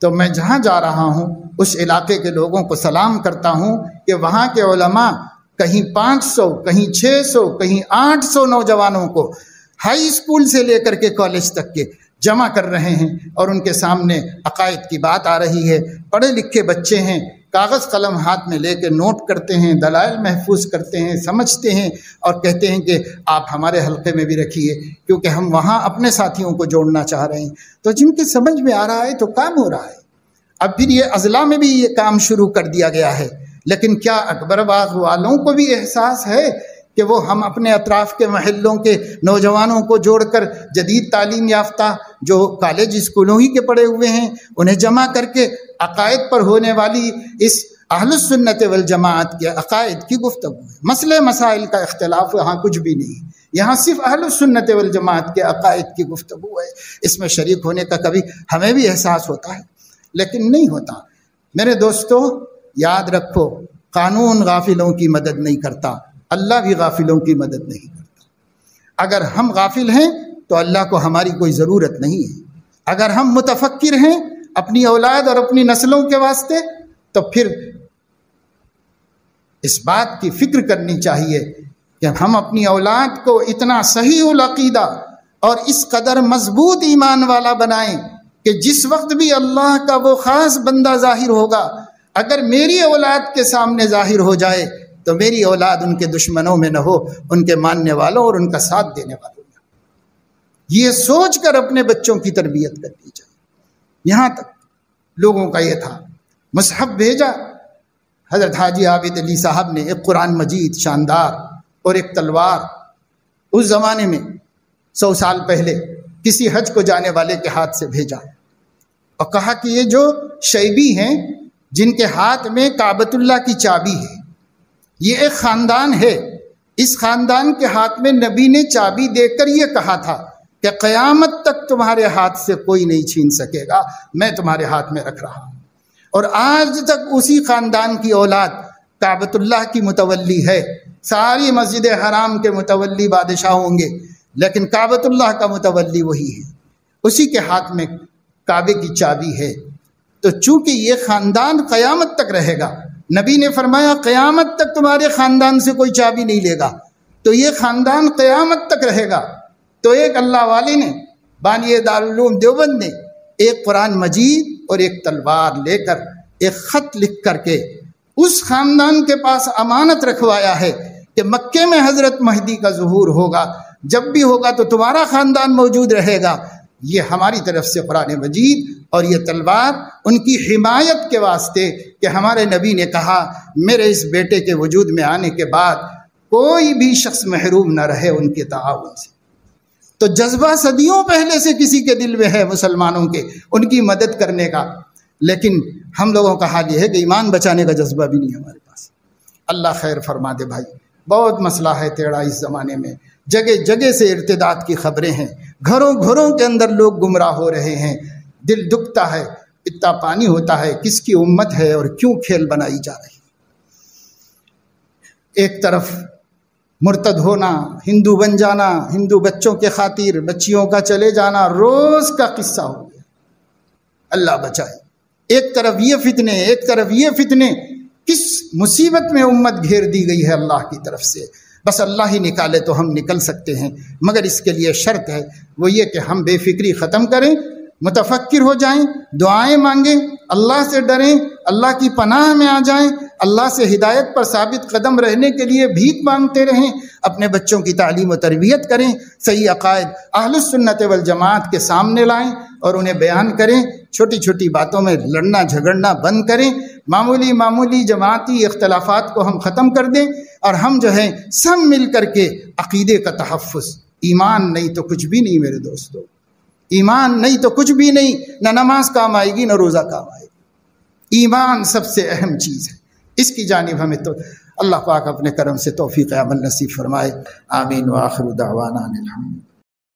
تو میں جہاں جا رہا ہوں اس علاقے کے لوگوں کو سلام کرتا ہوں کہ وہاں کے علماء کہیں 500 کہیں 600 کہیں 800 نوجوانوں کو ہائی اسکول سے لے کر کے کالج تک کے جمع کر رہے ہیں اور ان کے سامنے عقائد کی بات آ رہی ہے۔ پڑھے لکھے بچے ہیں، کاغذ قلم ہاتھ میں لے کے نوٹ کرتے ہیں، دلائل محفوظ کرتے ہیں، سمجھتے ہیں اور کہتے ہیں کہ آپ ہمارے حلقے میں بھی رکھیے، کیونکہ ہم وہاں اپنے ساتھیوں کو جوڑنا چاہ رہے ہیں۔ تو جن کی سمجھ میں آ رہا ہے تو کام ہو رہا ہے۔ اب پھر یہ اضلاع میں بھی یہ کام شروع کر دیا گیا ہے، لیکن کیا اکبر باغ والوں کو بھی احساس ہے کہ وہ ہم اپنے اطراف کے محلوں کے نوجوانوں کو جوڑ کر جدید تعلیم یافتہ جو کالج اسکولوں ہی کے پڑھے ہوئے ہیں انہیں جمع کر کے عقائد پر ہونے والی اس اہل السنت والجماعت کے عقائد کی گفتگو ہے؟ مسئلے مسائل کا اختلاف یہاں کچھ بھی نہیں، یہاں صرف اہل السنت والجماعت کے عقائد کی گفتگو ہے۔ اس میں شریک ہونے کا کبھی ہمیں بھی احساس ہوتا ہے لیکن نہیں ہوتا۔ میرے دوستو یاد رکھو، قانون غافلوں کی مدد نہیں کرتا، اللہ بھی غافلوں کی مدد نہیں کرتا۔ اگر ہم غافل ہیں تو اللہ کو ہماری کوئی ضرورت نہیں ہے، اگر ہم متفکر ہیں اپنی اولاد اور اپنی نسلوں کے واسطے تو پھر اس بات کی فکر کرنی چاہیے کہ ہم اپنی اولاد کو اتنا صحیح العقیدہ اور اس قدر مضبوط ایمان والا بنائیں کہ جس وقت بھی اللہ کا وہ خاص بندہ ظاہر ہوگا، اگر میری اولاد کے سامنے ظاہر ہو جائے تو میری اولاد ان کے دشمنوں میں نہ ہو، ان کے ماننے والوں اور ان کا ساتھ دینے والوں میں۔ یہ سوچ کر اپنے بچوں کی تربیت کرنی چاہیے۔ یہاں تک لوگوں کا یہ تھا، مصحف بھیجا، حضرت حاجی عابد علی صاحب نے ایک قرآن مجید شاندار اور ایک تلوار، اس زمانے میں 100 سال پہلے کسی حج کو جانے والے کے ہاتھ سے بھیجا اور کہا کہ یہ جو شیبی ہیں جن کے ہاتھ میں کعبۃ اللہ کی چابی ہے، یہ ایک خاندان ہے، اس خاندان کے ہاتھ میں نبی نے چابی دے کر یہ کہا تھا کہ قیامت تک تمہارے ہاتھ سے کوئی نہیں چھین سکے گا، میں تمہارے ہاتھ میں رکھ رہا ہوں۔ اور آج تک اسی خاندان کی اولاد کعبۃ اللہ کی متولی ہے۔ ساری مسجد حرام کے متولی بادشاہ ہوں گے لیکن کعبۃ اللہ کا متولی وہی ہے، اسی کے ہاتھ میں کعبے کی چابی ہے۔ تو چونکہ یہ خاندان قیامت تک رہے گا، نبی نے فرمایا قیامت تک تمہارے خاندان سے کوئی چابی نہیں لے گا، تو یہ خاندان قیامت تک رہے گا۔ تو ایک اللہ والے نے، بانی دارالعلوم دیوبند نے، ایک قرآن مجید اور ایک تلوار لے کر ایک خط لکھ کر کے اس خاندان کے پاس امانت رکھوایا ہے کہ مکے میں حضرت مہدی کا ظہور ہوگا، جب بھی ہوگا تو تمہارا خاندان موجود رہے گا، یہ ہماری طرف سے قرآن مجید اور یہ تلوار ان کی حمایت کے واسطے کہ ہمارے نبی نے کہا میرے اس بیٹے کے وجود میں آنے کے بعد کوئی بھی شخص محروم نہ رہے ان کے تعاون سے۔ تو جذبہ صدیوں پہلے سے کسی کے دل میں ہے مسلمانوں کے ان کی مدد کرنے کا، لیکن ہم لوگوں کا حال یہ ہے کہ ایمان بچانے کا جذبہ بھی نہیں ہمارے پاس۔ اللہ خیر فرما دے بھائی، بہت مسئلہ ہے ٹیڑھا اس زمانے میں، جگہ جگہ سے ارتداد کی خبریں ہیں، گھروں گھروں کے اندر لوگ گمراہ ہو رہے ہیں، دل دکھتا ہے، اتنا پانی ہوتا ہے، کس کی امت ہے اور کیوں کھیل بنائی جا رہی۔ ایک طرف مرتد ہونا، ہندو بن جانا، ہندو بچوں کے خاطر بچیوں کا چلے جانا روز کا قصہ ہو گیا، اللہ بچائے۔ ایک طرف یہ فتنے، ایک طرف یہ فتنے، کس مصیبت میں امت گھیر دی گئی ہے اللہ کی طرف سے۔ بس اللہ ہی نکالے تو ہم نکل سکتے ہیں، مگر اس کے لیے شرط ہے، وہ یہ کہ ہم بے فکری ختم کریں، متفکر ہو جائیں، دعائیں مانگیں، اللہ سے ڈریں، اللہ کی پناہ میں آ جائیں، اللہ سے ہدایت پر ثابت قدم رہنے کے لیے بھیک مانگتے رہیں، اپنے بچوں کی تعلیم و تربیت کریں، صحیح عقائد اہل السنت والجماعت کے سامنے لائیں اور انہیں بیان کریں، چھوٹی چھوٹی باتوں میں لڑنا جھگڑنا بند کریں، معمولی جماعتی اختلافات کو ہم ختم کر دیں، اور ہم جو ہیں سب مل کر کے عقیدے کا تحفظ۔ ایمان نہیں تو کچھ بھی نہیں میرے دوستو، ایمان نہیں تو کچھ بھی نہیں، نہ نماز کام آئے گی نہ روزہ کام آئے گی۔ ایمان سب سے اہم چیز ہے، اس کی جانب ہمیں تو اللہ پاک اپنے کرم سے توفیق عمل نصیب فرمائے۔ آمین وآخر دعوانا الحمد۔